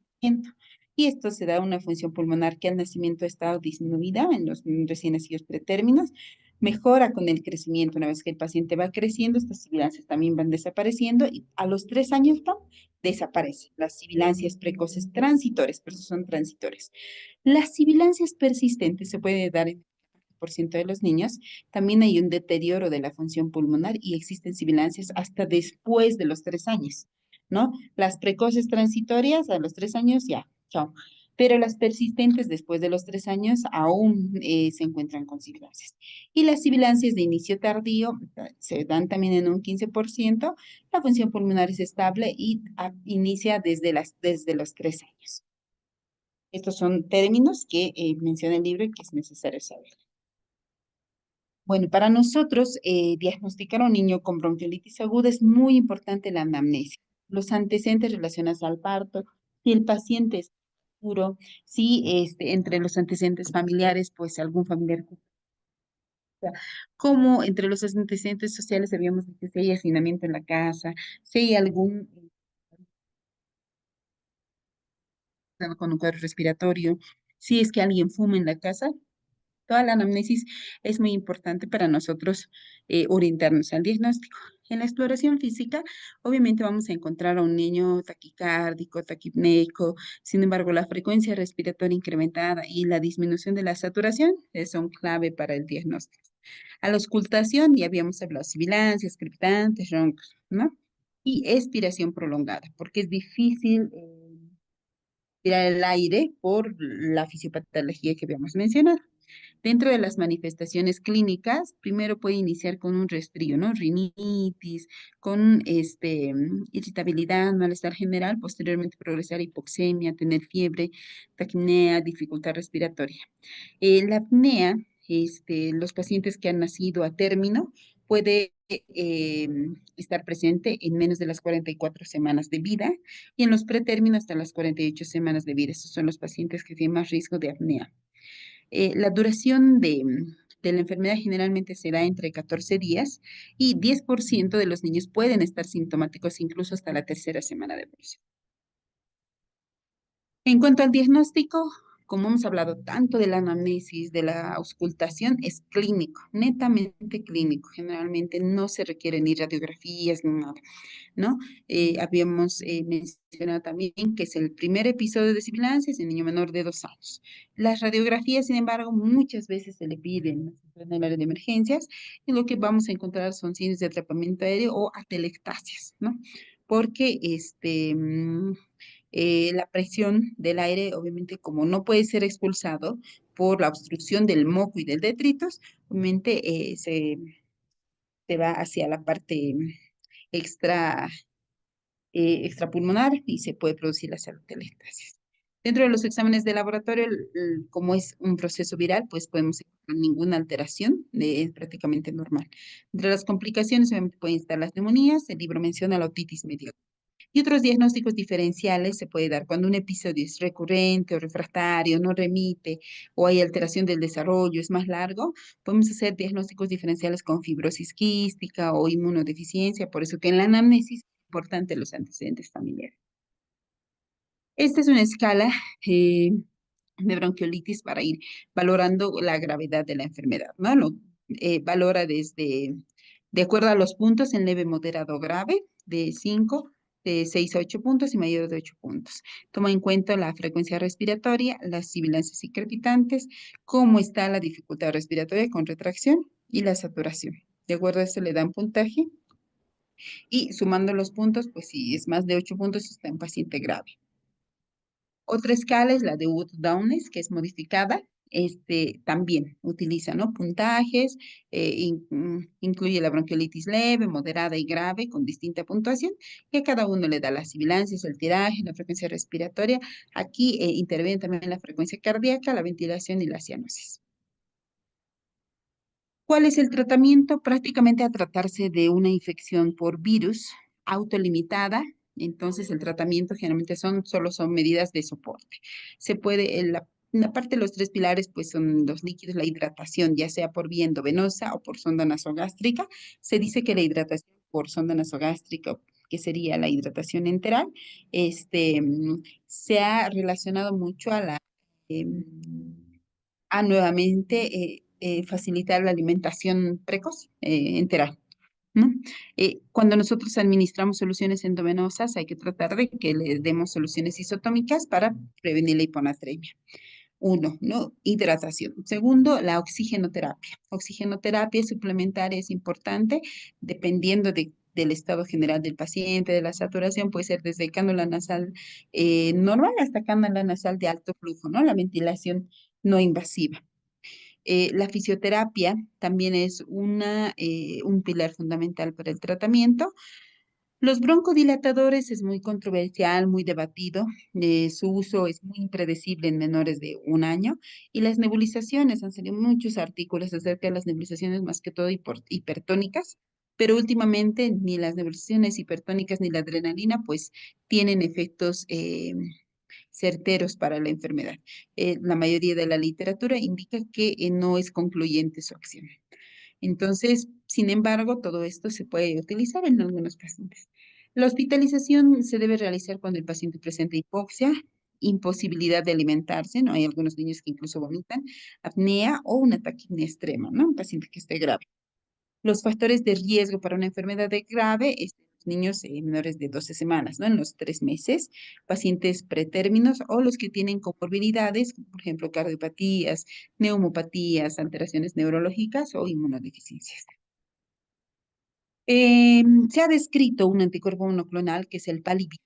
C: y esto se da a una función pulmonar que al nacimiento ha estado disminuida en los recién nacidos pretérminos, mejora con el crecimiento. Una vez que el paciente va creciendo, estas sibilancias también van desapareciendo y a los 3 años, ¡pum!, desaparecen las sibilancias precoces transitorias, por eso son transitorias. Las sibilancias persistentes se puede dar en por ciento de los niños. También hay un deterioro de la función pulmonar y existen sibilancias hasta después de los 3 años, ¿no? Las precoces transitorias a los 3 años ya, chao. Pero las persistentes después de los 3 años aún se encuentran con sibilancias. Y las sibilancias de inicio tardío se dan también en un 15%. La función pulmonar es estable y inicia desde los 3 años. Estos son términos que menciona el libro y que es necesario saber. Bueno, para nosotros diagnosticar a un niño con bronquiolitis aguda es muy importante la anamnesis, los antecedentes relacionados al parto, si el paciente es puro, si entre los antecedentes familiares, pues algún familiar, como entre los antecedentes sociales habíamos dicho si hay hacinamiento en la casa, si hay algún con un cuadro respiratorio, si es que alguien fuma en la casa. Toda la anamnesis es muy importante para nosotros orientarnos al diagnóstico. En la exploración física, obviamente vamos a encontrar a un niño taquicárdico, taquipneico. Sin embargo, la frecuencia respiratoria incrementada y la disminución de la saturación son clave para el diagnóstico. A la auscultación ya habíamos hablado sibilancias, crepitantes, roncos, ¿no? Y expiración prolongada, porque es difícil respirar el aire por la fisiopatología que habíamos mencionado. Dentro de las manifestaciones clínicas, primero puede iniciar con un resfrío, ¿no? Rinitis, con irritabilidad, malestar general, posteriormente progresar a hipoxemia, tener fiebre, taquipnea, dificultad respiratoria. La apnea, los pacientes que han nacido a término, puede estar presente en menos de las 44 semanas de vida y en los pretérminos hasta las 48 semanas de vida. Esos son los pacientes que tienen más riesgo de apnea. La duración de la enfermedad generalmente se da entre 14 días y 10% de los niños pueden estar sintomáticos incluso hasta la 3.ª semana de evolución. En cuanto al diagnóstico, como hemos hablado tanto de la anamnesis, de la auscultación, es clínico, netamente clínico. Generalmente no se requieren ni radiografías ni nada, ¿no? Habíamos mencionado también que es el primer episodio de sibilancias en niño menor de 2 años. Las radiografías, sin embargo, muchas veces se le piden en el área de emergencias y lo que vamos a encontrar son signos de atrapamiento aéreo o atelectasias, ¿no? Porque la presión del aire, obviamente, como no puede ser expulsado por la obstrucción del moco y del detritus, obviamente se va hacia la parte extra, extrapulmonar y se puede producir las atelectasias. Dentro de los exámenes de laboratorio, como es un proceso viral, pues podemos encontrar ninguna alteración, es prácticamente normal. Entre las complicaciones, obviamente pueden estar las neumonías, el libro menciona la otitis media. Y otros diagnósticos diferenciales se puede dar cuando un episodio es recurrente o refractario, no remite o hay alteración del desarrollo, es más largo. Podemos hacer diagnósticos diferenciales con fibrosis quística o inmunodeficiencia, por eso que en la anamnesis es importante los antecedentes familiares. Esta es una escala de bronquiolitis para ir valorando la gravedad de la enfermedad, ¿no? Valora de acuerdo a los puntos en leve, moderado, grave, de 5 de 6 a 8 puntos y mayor de 8 puntos. Toma en cuenta la frecuencia respiratoria, las sibilancias y crepitantes, cómo está la dificultad respiratoria con retracción y la saturación. De acuerdo a esto le dan puntaje y sumando los puntos, pues si es más de 8 puntos está en paciente grave. Otra escala es la de Wood-Downes, que es modificada. También utiliza, ¿no?, puntajes, incluye la bronquiolitis leve, moderada y grave con distinta puntuación, y a cada uno le da las sibilancias, el tiraje, la frecuencia respiratoria. Aquí interviene también la frecuencia cardíaca, la ventilación y la cianosis. ¿Cuál es el tratamiento? Prácticamente a tratarse de una infección por virus autolimitada, entonces el tratamiento generalmente solo son medidas de soporte. Se puede, la parte de los 3 pilares pues son los líquidos, la hidratación, ya sea por vía endovenosa o por sonda nasogástrica. Se dice que la hidratación por sonda nasogástrica, que sería la hidratación enteral, se ha relacionado mucho a la nuevamente facilitar la alimentación precoz, enteral, ¿no? Cuando nosotros administramos soluciones endovenosas, hay que tratar de que le demos soluciones isotómicas para prevenir la hiponatremia. 1, ¿no?, hidratación. Segundo, la oxigenoterapia. Oxigenoterapia suplementaria es importante dependiendo del estado general del paciente, de la saturación, puede ser desde cánula nasal normal hasta cánula nasal de alto flujo, ¿no? La ventilación no invasiva. La fisioterapia también es un pilar fundamental para el tratamiento. Los broncodilatadores es muy controversial, muy debatido. Su uso es muy impredecible en menores de 1 año. Y las nebulizaciones, han salido muchos artículos acerca de las nebulizaciones, más que todo hipertónicas, pero últimamente ni las nebulizaciones hipertónicas ni la adrenalina pues tienen efectos certeros para la enfermedad. La mayoría de la literatura indica que no es concluyente su acción. Entonces, sin embargo, todo esto se puede utilizar en algunos pacientes. La hospitalización se debe realizar cuando el paciente presenta hipoxia, imposibilidad de alimentarse, ¿no? Hay algunos niños que incluso vomitan, apnea o una taquipnea extrema, ¿no? Un paciente que esté grave. Los factores de riesgo para una enfermedad grave es los niños menores de 12 semanas, ¿no?, en los 3 meses, pacientes pretérminos o los que tienen comorbilidades, por ejemplo, cardiopatías, neumopatías, alteraciones neurológicas o inmunodeficiencias. Se ha descrito un anticuerpo monoclonal que es el Palivig,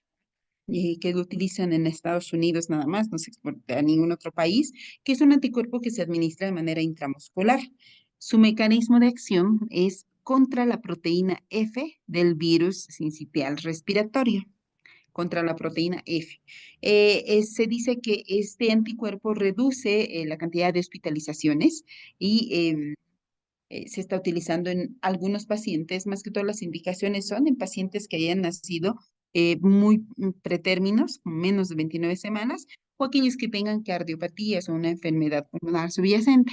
C: que lo utilizan en Estados Unidos nada más, no se exporta a ningún otro país, que es un anticuerpo que se administra de manera intramuscular. Su mecanismo de acción es contra la proteína F del virus sincitial respiratorio, contra la proteína F. Se dice que este anticuerpo reduce la cantidad de hospitalizaciones y se está utilizando en algunos pacientes, más que todas las indicaciones son en pacientes que hayan nacido muy pretérminos, menos de 29 semanas, o aquellos que tengan cardiopatías o una enfermedad pulmonar subyacente.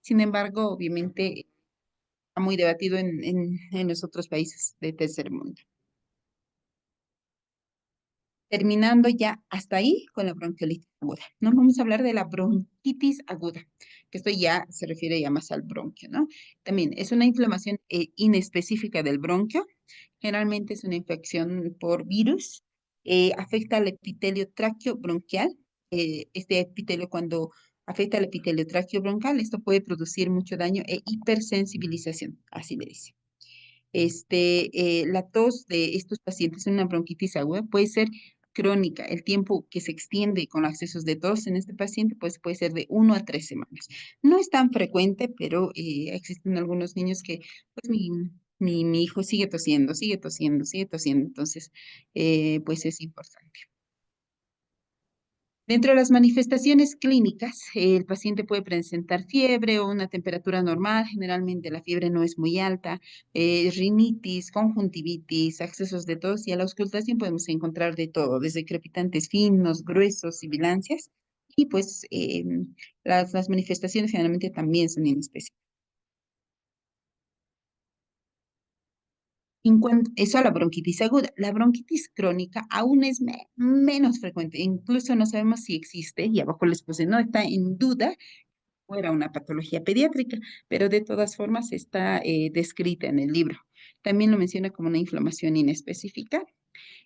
C: Sin embargo, obviamente, está muy debatido en los otros países de tercer mundo. Terminando ya hasta ahí con la bronquiolitis aguda. No vamos a hablar de la bronquitis aguda, que esto ya se refiere ya más al bronquio, ¿no? También es una inflamación inespecífica del bronquio. Generalmente es una infección por virus. Afecta al epitelio traqueobronquial. Este epitelio, cuando afecta al epitelio traqueobronquial, esto puede producir mucho daño e hipersensibilización, así le dice. La tos de estos pacientes en una bronquitis aguda puede ser crónica. El tiempo que se extiende con accesos de tos en este paciente pues, puede ser de 1 a 3 semanas. No es tan frecuente, pero existen algunos niños que, pues mi hijo sigue tosiendo, sigue tosiendo, sigue tosiendo. Entonces, pues es importante. Dentro de las manifestaciones clínicas, el paciente puede presentar fiebre o una temperatura normal, generalmente la fiebre no es muy alta, rinitis, conjuntivitis, accesos de tos, y a la auscultación podemos encontrar de todo, desde crepitantes finos, gruesos, sibilancias, y pues las manifestaciones generalmente también son inespecíficas. En cuanto eso a la bronquitis aguda, la bronquitis crónica aún es menos frecuente, incluso no sabemos si existe, y abajo les puse, no está en duda, fuera una patología pediátrica, pero de todas formas está descrita en el libro. También lo menciona como una inflamación inespecífica.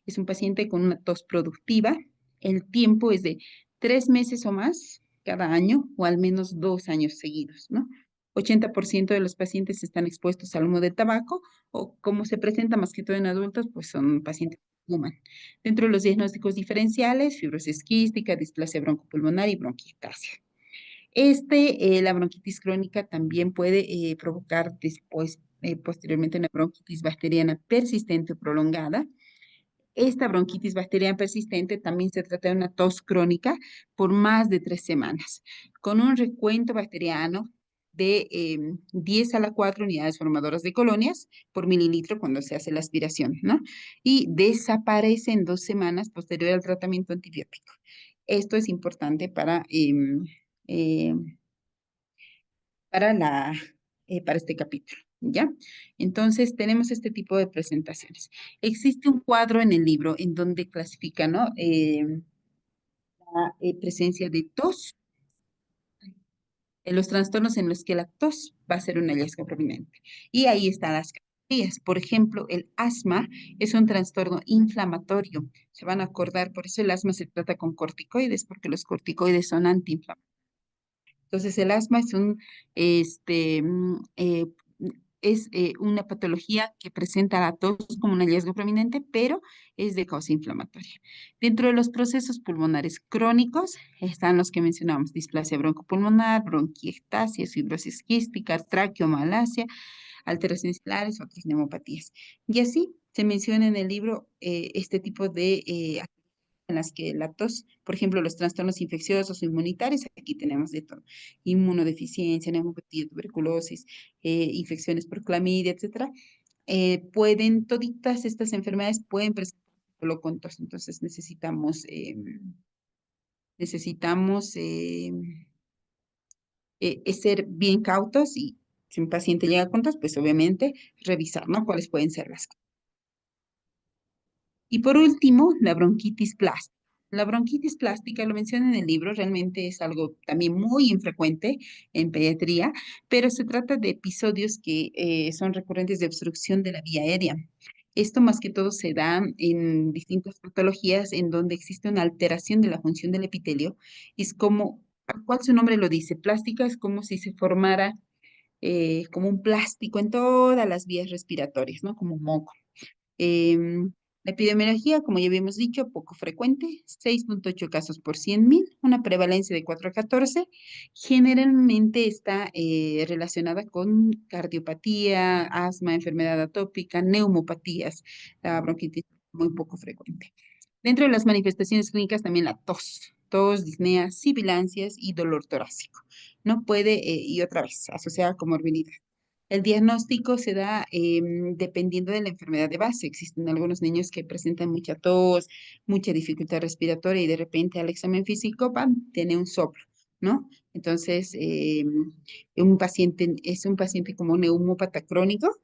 C: es un paciente con una tos productiva. El tiempo es de 3 meses o más cada año o al menos 2 años seguidos, ¿no? 80% de los pacientes están expuestos al humo de tabaco o como se presenta más que todo en adultos, pues son pacientes que fuman. Dentro de los diagnósticos diferenciales, fibrosis quística, displasia broncopulmonar y bronquiectasia. La bronquitis crónica también puede provocar después, posteriormente, una bronquitis bacteriana persistente o prolongada. Esta bronquitis bacteriana persistente también se trata de una tos crónica por más de 3 semanas, con un recuento bacteriano de 10 a la 4 unidades formadoras de colonias por mililitro cuando se hace la aspiración, ¿no? Y desaparece en 2 semanas posterior al tratamiento antibiótico. Esto es importante em, para este capítulo, ¿ya? Entonces, tenemos este tipo de presentaciones. Existe un cuadro en el libro en donde clasifica, ¿no? La presencia de tos, en los trastornos en los que la tos va a ser un hallazgo prominente. Y ahí están las categorías. Por ejemplo, el asma es un trastorno inflamatorio. Se van a acordar, por eso el asma se trata con corticoides, porque los corticoides son antiinflamatorios. Entonces, el asma es una patología que presenta la tos como un hallazgo prominente, pero es de causa inflamatoria. Dentro de los procesos pulmonares crónicos están los que mencionamos: displasia broncopulmonar, bronquiectasia, fibrosis quística, traqueomalacia, alteraciones celulares, otras neumopatías. Y así se menciona en el libro este tipo de en las que la tos, por ejemplo, los trastornos infecciosos o inmunitarios, aquí tenemos de todo: inmunodeficiencia, neumopatía, tuberculosis, infecciones por clamidia, etcétera. Toditas estas enfermedades pueden presentar solo con tos, entonces necesitamos ser bien cautos y si un paciente llega con tos, pues obviamente revisar, ¿no? Cuáles pueden ser las causas. Y por último, la bronquitis plástica. La bronquitis plástica, lo menciona en el libro, realmente es algo también muy infrecuente en pediatría, pero se trata de episodios que son recurrentes de obstrucción de la vía aérea. Esto más que todo se da en distintas patologías en donde existe una alteración de la función del epitelio. Es como, tal cual su nombre lo dice, plástica es como si se formara como un plástico en todas las vías respiratorias, ¿no? Como un moco. La epidemiología, como ya habíamos dicho, poco frecuente: 6.8 casos por 100.000, una prevalencia de 4 a 14. Generalmente está relacionada con cardiopatía, asma, enfermedad atópica, neumopatías. La bronquitis muy poco frecuente. Dentro de las manifestaciones clínicas también la tos, disnea, sibilancias y dolor torácico. No puede, y otra vez, asociada con morbilidad. El diagnóstico se da dependiendo de la enfermedad de base. Existen algunos niños que presentan mucha tos, mucha dificultad respiratoria y de repente al examen físico, ¡pam!, tiene un soplo, ¿no? Entonces, es un paciente como neumópata crónico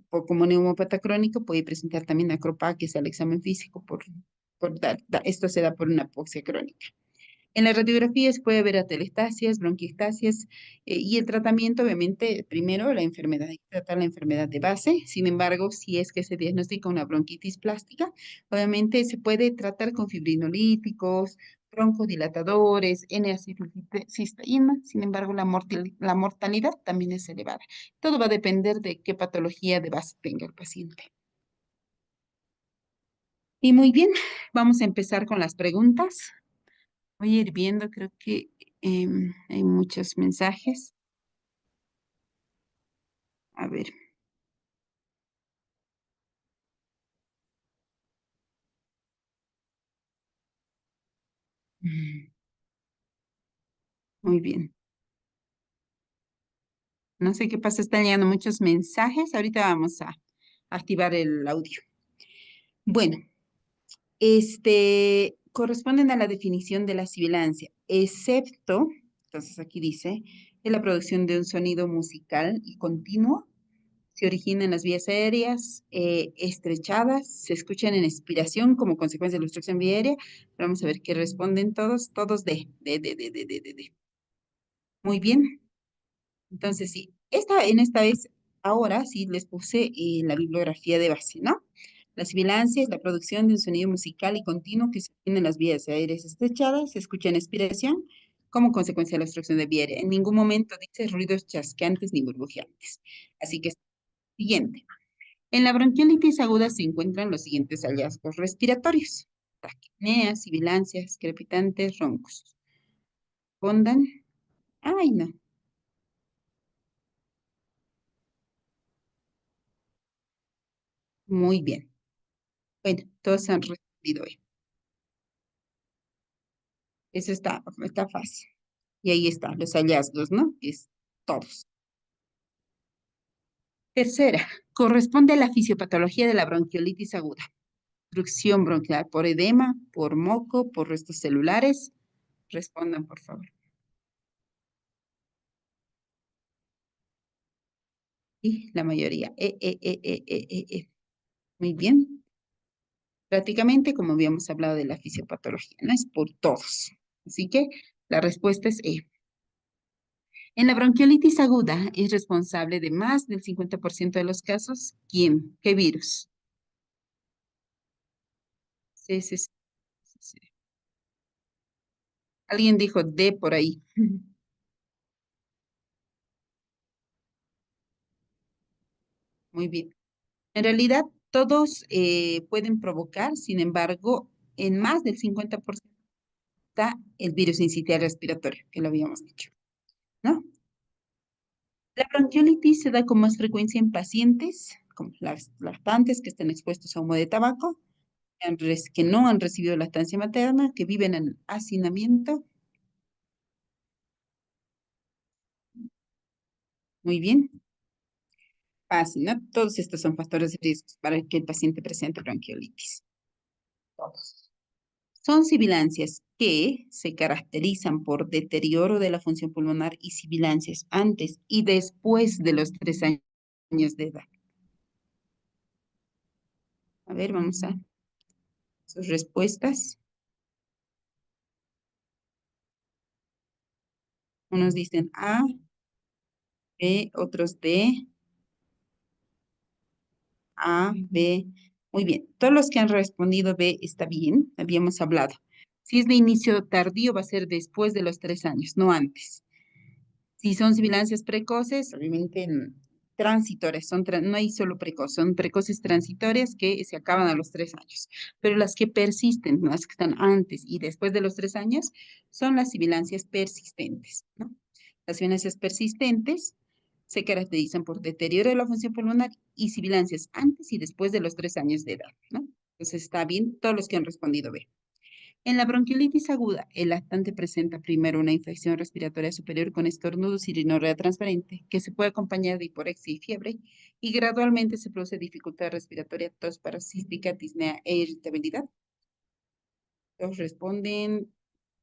C: como neumópata crónico puede presentar también acropaquias al examen físico esto se da por una apoxia crónica. En las radiografías puede haber atelestasias, bronquiectasias y el tratamiento, obviamente, primero la enfermedad, hay que tratar la enfermedad de base. Sin embargo, si es que se diagnostica una bronquitis plástica, obviamente se puede tratar con fibrinolíticos, broncodilatadores, N-acetilcisteína. Sin embargo, la mortalidad también es elevada. Todo va a depender de qué patología de base tenga el paciente. Y muy bien, vamos a empezar con las preguntas. Voy a ir viendo, creo que hay muchos mensajes. A ver. Muy bien. No sé qué pasa, están llegando muchos mensajes. Ahorita vamos a activar el audio. Bueno, corresponden a la definición de la sibilancia, excepto, entonces aquí dice, es la producción de un sonido musical y continuo. Se origina en las vías aéreas estrechadas, se escuchan en expiración como consecuencia de la obstrucción viaria. Vamos a ver qué responden todos D. Muy bien. Entonces, sí, en esta vez, ahora sí les puse la bibliografía de base, ¿no? La sibilancia es la producción de un sonido musical y continuo que se obtiene en las vías aéreas estrechadas, se escucha en expiración como consecuencia de la obstrucción de vía aérea. En ningún momento dice ruidos chasqueantes ni burbujeantes. Así que, siguiente. En la bronquiolitis aguda se encuentran los siguientes hallazgos respiratorios: taquipnea, sibilancias, crepitantes, roncos. Respondan. Ay, no. Muy bien. Bueno, todos han respondido bien. Eso está fácil. Y ahí están los hallazgos, ¿no? Es todos. Tercera, corresponde a la fisiopatología de la bronquiolitis aguda. Obstrucción bronquial por edema, por moco, por restos celulares. Respondan, por favor. Y la mayoría. Muy bien. Prácticamente, como habíamos hablado de la fisiopatología, no es por todos. Así que la respuesta es E. En la bronquiolitis aguda es responsable de más del 50% de los casos. ¿Quién? ¿Qué virus? Sí, sí, sí, sí. Alguien dijo D por ahí. Muy bien. En realidad, todos pueden provocar, sin embargo, en más del 50% está el virus sincitial respiratorio, que lo habíamos dicho, ¿no? La bronquiolitis se da con más frecuencia en pacientes, como las lactantes que están expuestos a humo de tabaco, que no han recibido lactancia materna, que viven en hacinamiento. Muy bien. Fácil, ¿no? Todos estos son factores de riesgo para que el paciente presente bronquiolitis. Todos. Son sibilancias que se caracterizan por deterioro de la función pulmonar y sibilancias antes y después de los 3 años de edad. A ver, vamos a sus respuestas. Unos dicen A, B, otros D, A, B. Muy bien. Todos los que han respondido B está bien, habíamos hablado. Si es de inicio tardío, va a ser después de los 3 años, no antes. Si son sibilancias precoces, obviamente transitorias, no hay solo precoces, son precoces transitorias que se acaban a los 3 años. Pero las que persisten, las que están antes y después de los 3 años, son las sibilancias persistentes, ¿no? Las sibilancias persistentes se caracterizan por deterioro de la función pulmonar y sibilancias antes y después de los 3 años de edad, ¿no? Entonces está bien todos los que han respondido B. En la bronquiolitis aguda, el lactante presenta primero una infección respiratoria superior con estornudos y rinorrea transparente, que se puede acompañar de hiporexia y fiebre, y gradualmente se produce dificultad respiratoria, tos paroxística, disnea e irritabilidad. Todos responden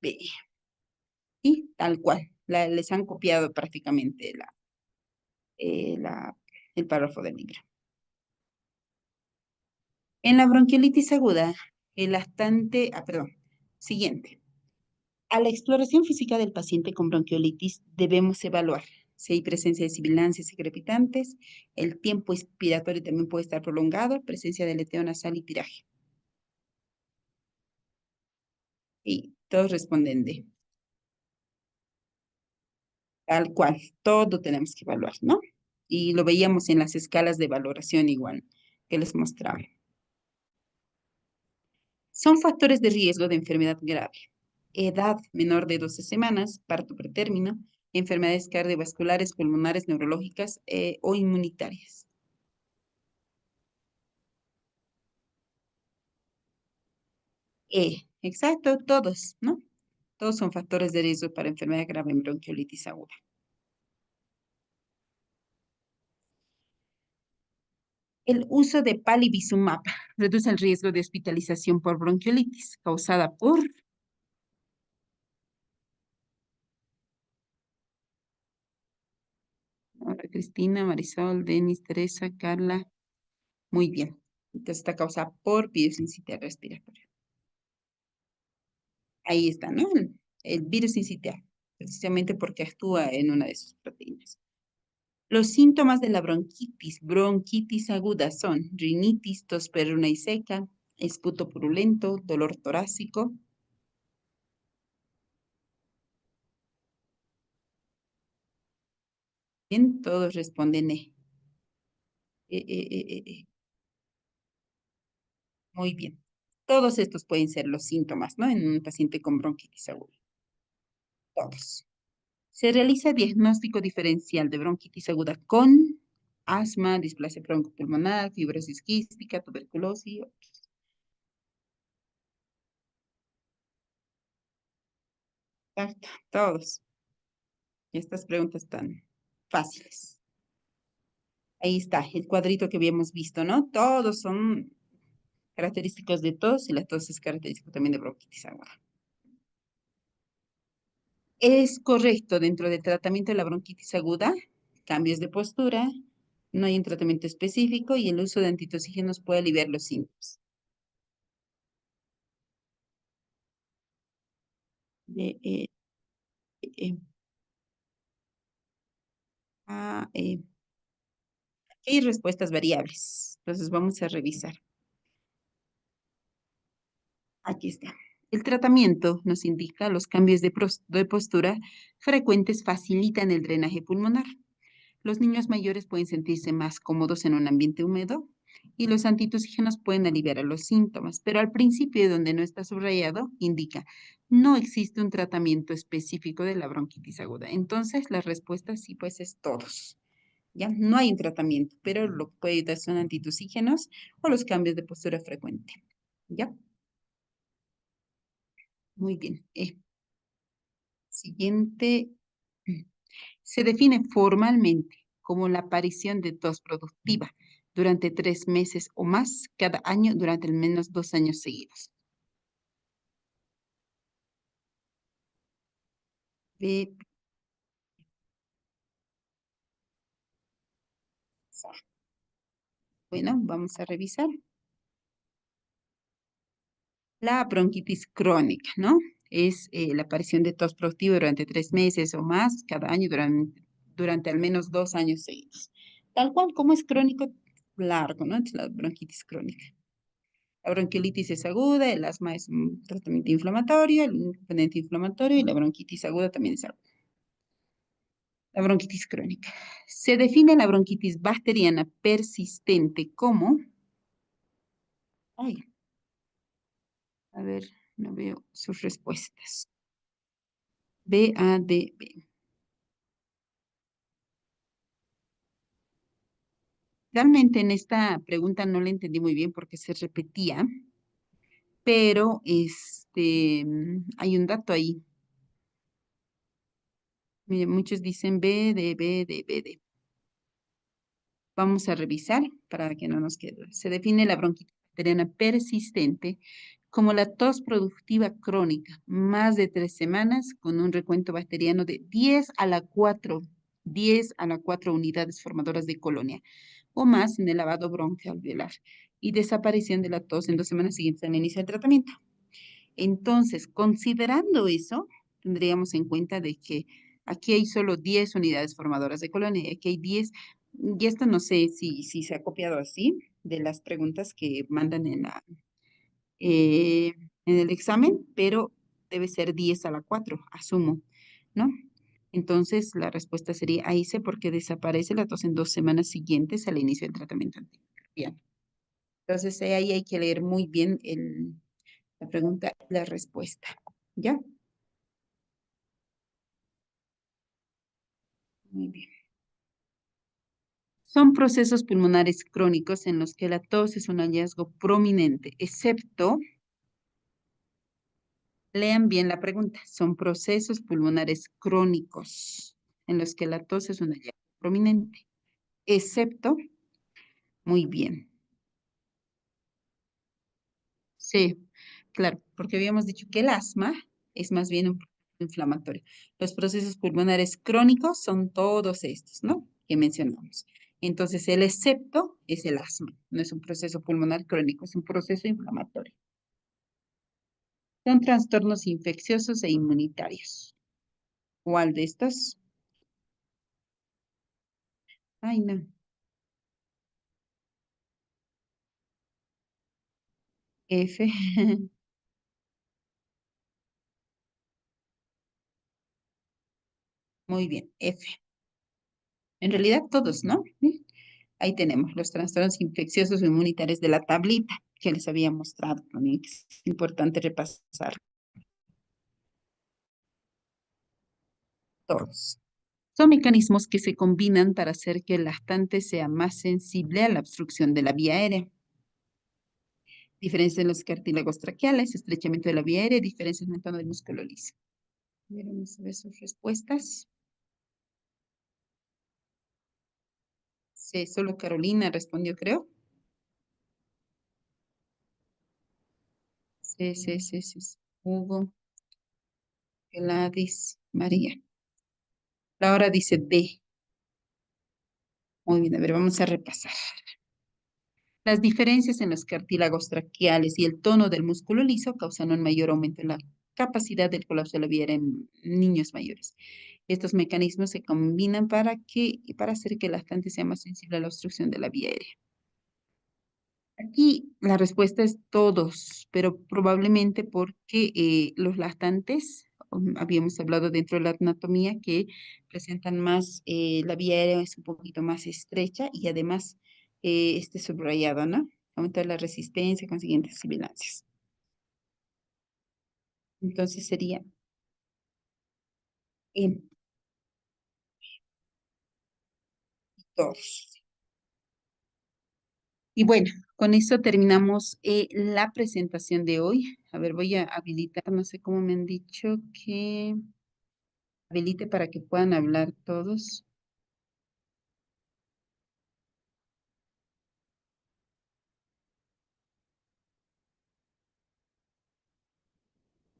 C: B. Y tal cual, les han copiado prácticamente el párrafo del libro. En la bronquiolitis aguda, el lactante, siguiente. A la exploración física del paciente con bronquiolitis debemos evaluar si hay presencia de sibilancias y crepitantes, el tiempo expiratorio también puede estar prolongado, presencia de aleteo nasal y tiraje. Y todos responden D. Tal cual, todo tenemos que evaluar, ¿no? Y lo veíamos en las escalas de valoración igual que les mostraba. Son factores de riesgo de enfermedad grave. Edad menor de 12 semanas, parto pretérmino, enfermedades cardiovasculares, pulmonares, neurológicas o inmunitarias. Exacto, todos, ¿no? Todos son factores de riesgo para enfermedad grave en bronquiolitis aguda. El uso de palivizumab reduce el riesgo de hospitalización por bronquiolitis causada por... Ahora Cristina, Marisol, Denis, Teresa, Carla. Muy bien. Entonces está causada por virus sincitial respiratorio. Ahí está, ¿no? El virus sincitial, precisamente porque actúa en una de sus proteínas. Los síntomas de la bronquitis aguda son rinitis, tos perruna y seca, esputo purulento, dolor torácico. Bien, todos responden E. Muy bien. Todos estos pueden ser los síntomas, ¿no? En un paciente con bronquitis aguda. Todos. Se realiza diagnóstico diferencial de bronquitis aguda con asma, displasia broncopulmonar, fibrosis quística, tuberculosis. Exacto, todos. Y estas preguntas están fáciles. Ahí está, el cuadrito que habíamos visto, ¿no? Todos son característicos de tos y la tos es característico también de bronquitis aguda. Es correcto dentro del tratamiento de la bronquitis aguda, cambios de postura, no hay un tratamiento específico y el uso de antitosígenos puede aliviar los síntomas. De, eh, ah, hay respuestas variables, entonces vamos a revisar. Aquí está. El tratamiento nos indica los cambios de postura frecuentes facilitan el drenaje pulmonar. Los niños mayores pueden sentirse más cómodos en un ambiente húmedo y los antitosígenos pueden aliviar a los síntomas, pero al principio, donde no está subrayado, indica no existe un tratamiento específico de la bronquitis aguda. Entonces, la respuesta sí, pues es todos. ¿Ya? No hay un tratamiento, pero lo que puede dar son antitosígenos o los cambios de postura frecuente. ¿Ya? Muy bien. Siguiente. Se define formalmente como la aparición de tos productiva durante 3 meses o más cada año durante al menos 2 años seguidos. De- Bueno, vamos a revisar. La bronquitis crónica, ¿no? Es la aparición de tos productiva durante 3 meses o más cada año durante al menos 2 años seguidos. Tal cual como es crónico, largo, ¿no? Es la bronquitis crónica. La bronquiolitis es aguda, el asma es un tratamiento inflamatorio, el componente inflamatorio y la bronquitis aguda también es aguda. La bronquitis crónica. Se define la bronquitis bacteriana persistente como... Ay, a ver, no veo sus respuestas. BADB. Realmente en esta pregunta no la entendí muy bien porque se repetía, pero hay un dato ahí. Mire, muchos dicen BD. Vamos a revisar para que no nos quede. Se define la bronquitis bacteriana persistente como la tos productiva crónica, más de 3 semanas, con un recuento bacteriano de 10 a la 4 unidades formadoras de colonia, o más en el lavado broncoalveolar, y desaparición de la tos en 2 semanas siguientes al inicio del tratamiento. Entonces, considerando eso, tendríamos en cuenta de que aquí hay solo 10 unidades formadoras de colonia, y aquí hay 10, y esto no sé si se ha copiado así de las preguntas que mandan en el examen, pero debe ser 10 a la 4, asumo, ¿no? Entonces, la respuesta sería ahí sé porque desaparece la tos en 2 semanas siguientes al inicio del tratamiento antimicrobiano. Entonces, ahí hay que leer muy bien la pregunta y la respuesta, ¿ya? Muy bien. Son procesos pulmonares crónicos en los que la tos es un hallazgo prominente, excepto, lean bien la pregunta, son procesos pulmonares crónicos en los que la tos es un hallazgo prominente, excepto, muy bien. Sí, claro, porque habíamos dicho que el asma es más bien un proceso inflamatorio. Los procesos pulmonares crónicos son todos estos, ¿no? Que mencionamos. Entonces, el excepto es el asma, no es un proceso pulmonar crónico, es un proceso inflamatorio. Son trastornos infecciosos e inmunitarios. ¿Cuál de estos? Ay, no. F. Muy bien, F. En realidad todos, ¿no? Ahí tenemos los trastornos infecciosos o inmunitarios de la tablita que les había mostrado también, que es importante repasar todos. Son mecanismos que se combinan para hacer que el lactante sea más sensible a la obstrucción de la vía aérea. Diferencia en los cartílagos traqueales, estrechamiento de la vía aérea, diferencias en el tono del músculo liso. Vamos a ver sus respuestas. Sí, solo Carolina respondió, creo. Sí, sí, sí, sí, sí. Hugo, Gladys, María. Laura dice D. Muy bien, a ver, vamos a repasar. Las diferencias en los cartílagos traqueales y el tono del músculo liso causan un mayor aumento en la capacidad del colapso de la vía aérea en niños mayores. Estos mecanismos se combinan para hacer que el lactante sea más sensible a la obstrucción de la vía aérea. Aquí la respuesta es todos, pero probablemente porque los lactantes, habíamos hablado dentro de la anatomía, que presentan más, la vía aérea es un poquito más estrecha y además este subrayado, ¿no? Aumentar la resistencia con siguientes sibilancias. Entonces sería en todos. Y bueno, con eso terminamos la presentación de hoy. A ver, voy a habilitar, no sé cómo me han dicho que habilite para que puedan hablar todos.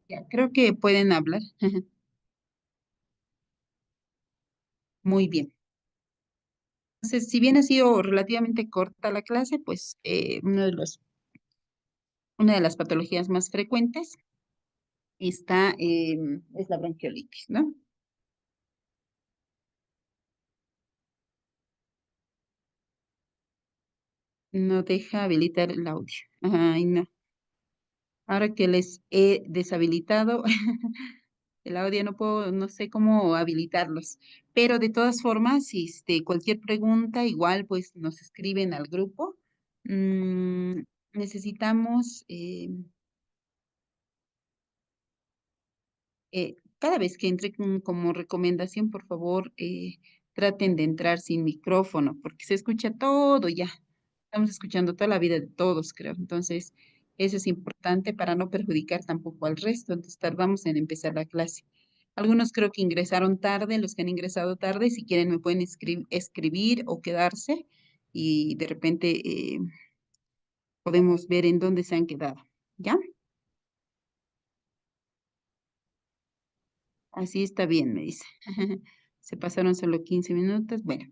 C: Ya, creo que pueden hablar. Muy bien. Entonces, si bien ha sido relativamente corta la clase, pues una de las patologías más frecuentes es la bronquiolitis, ¿no? No deja habilitar el audio. Ay, no. Ahora que les he deshabilitado el audio, no puedo, no sé cómo habilitarlos. Pero de todas formas, cualquier pregunta, igual pues nos escriben al grupo. Mm, necesitamos, cada vez que entre como recomendación, por favor, traten de entrar sin micrófono, porque se escucha todo ya. Estamos escuchando toda la vida de todos, creo. Entonces, eso es importante para no perjudicar tampoco al resto. Entonces, tardamos en empezar la clase. Algunos creo que ingresaron tarde, los que han ingresado tarde, si quieren me pueden escribir o quedarse y de repente podemos ver en dónde se han quedado. ¿Ya? Así está bien, me dice. Se pasaron solo 15 minutos. Bueno,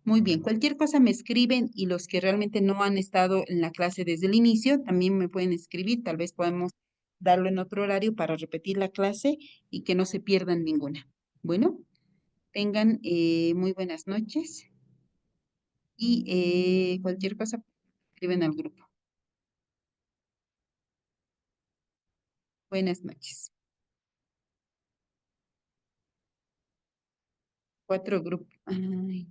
C: muy bien. Cualquier cosa me escriben y los que realmente no han estado en la clase desde el inicio también me pueden escribir. Tal vez podemos darlo en otro horario para repetir la clase y que no se pierdan ninguna. Bueno, tengan muy buenas noches y cualquier cosa escriben al grupo. Buenas noches. 4 grupos. Ay.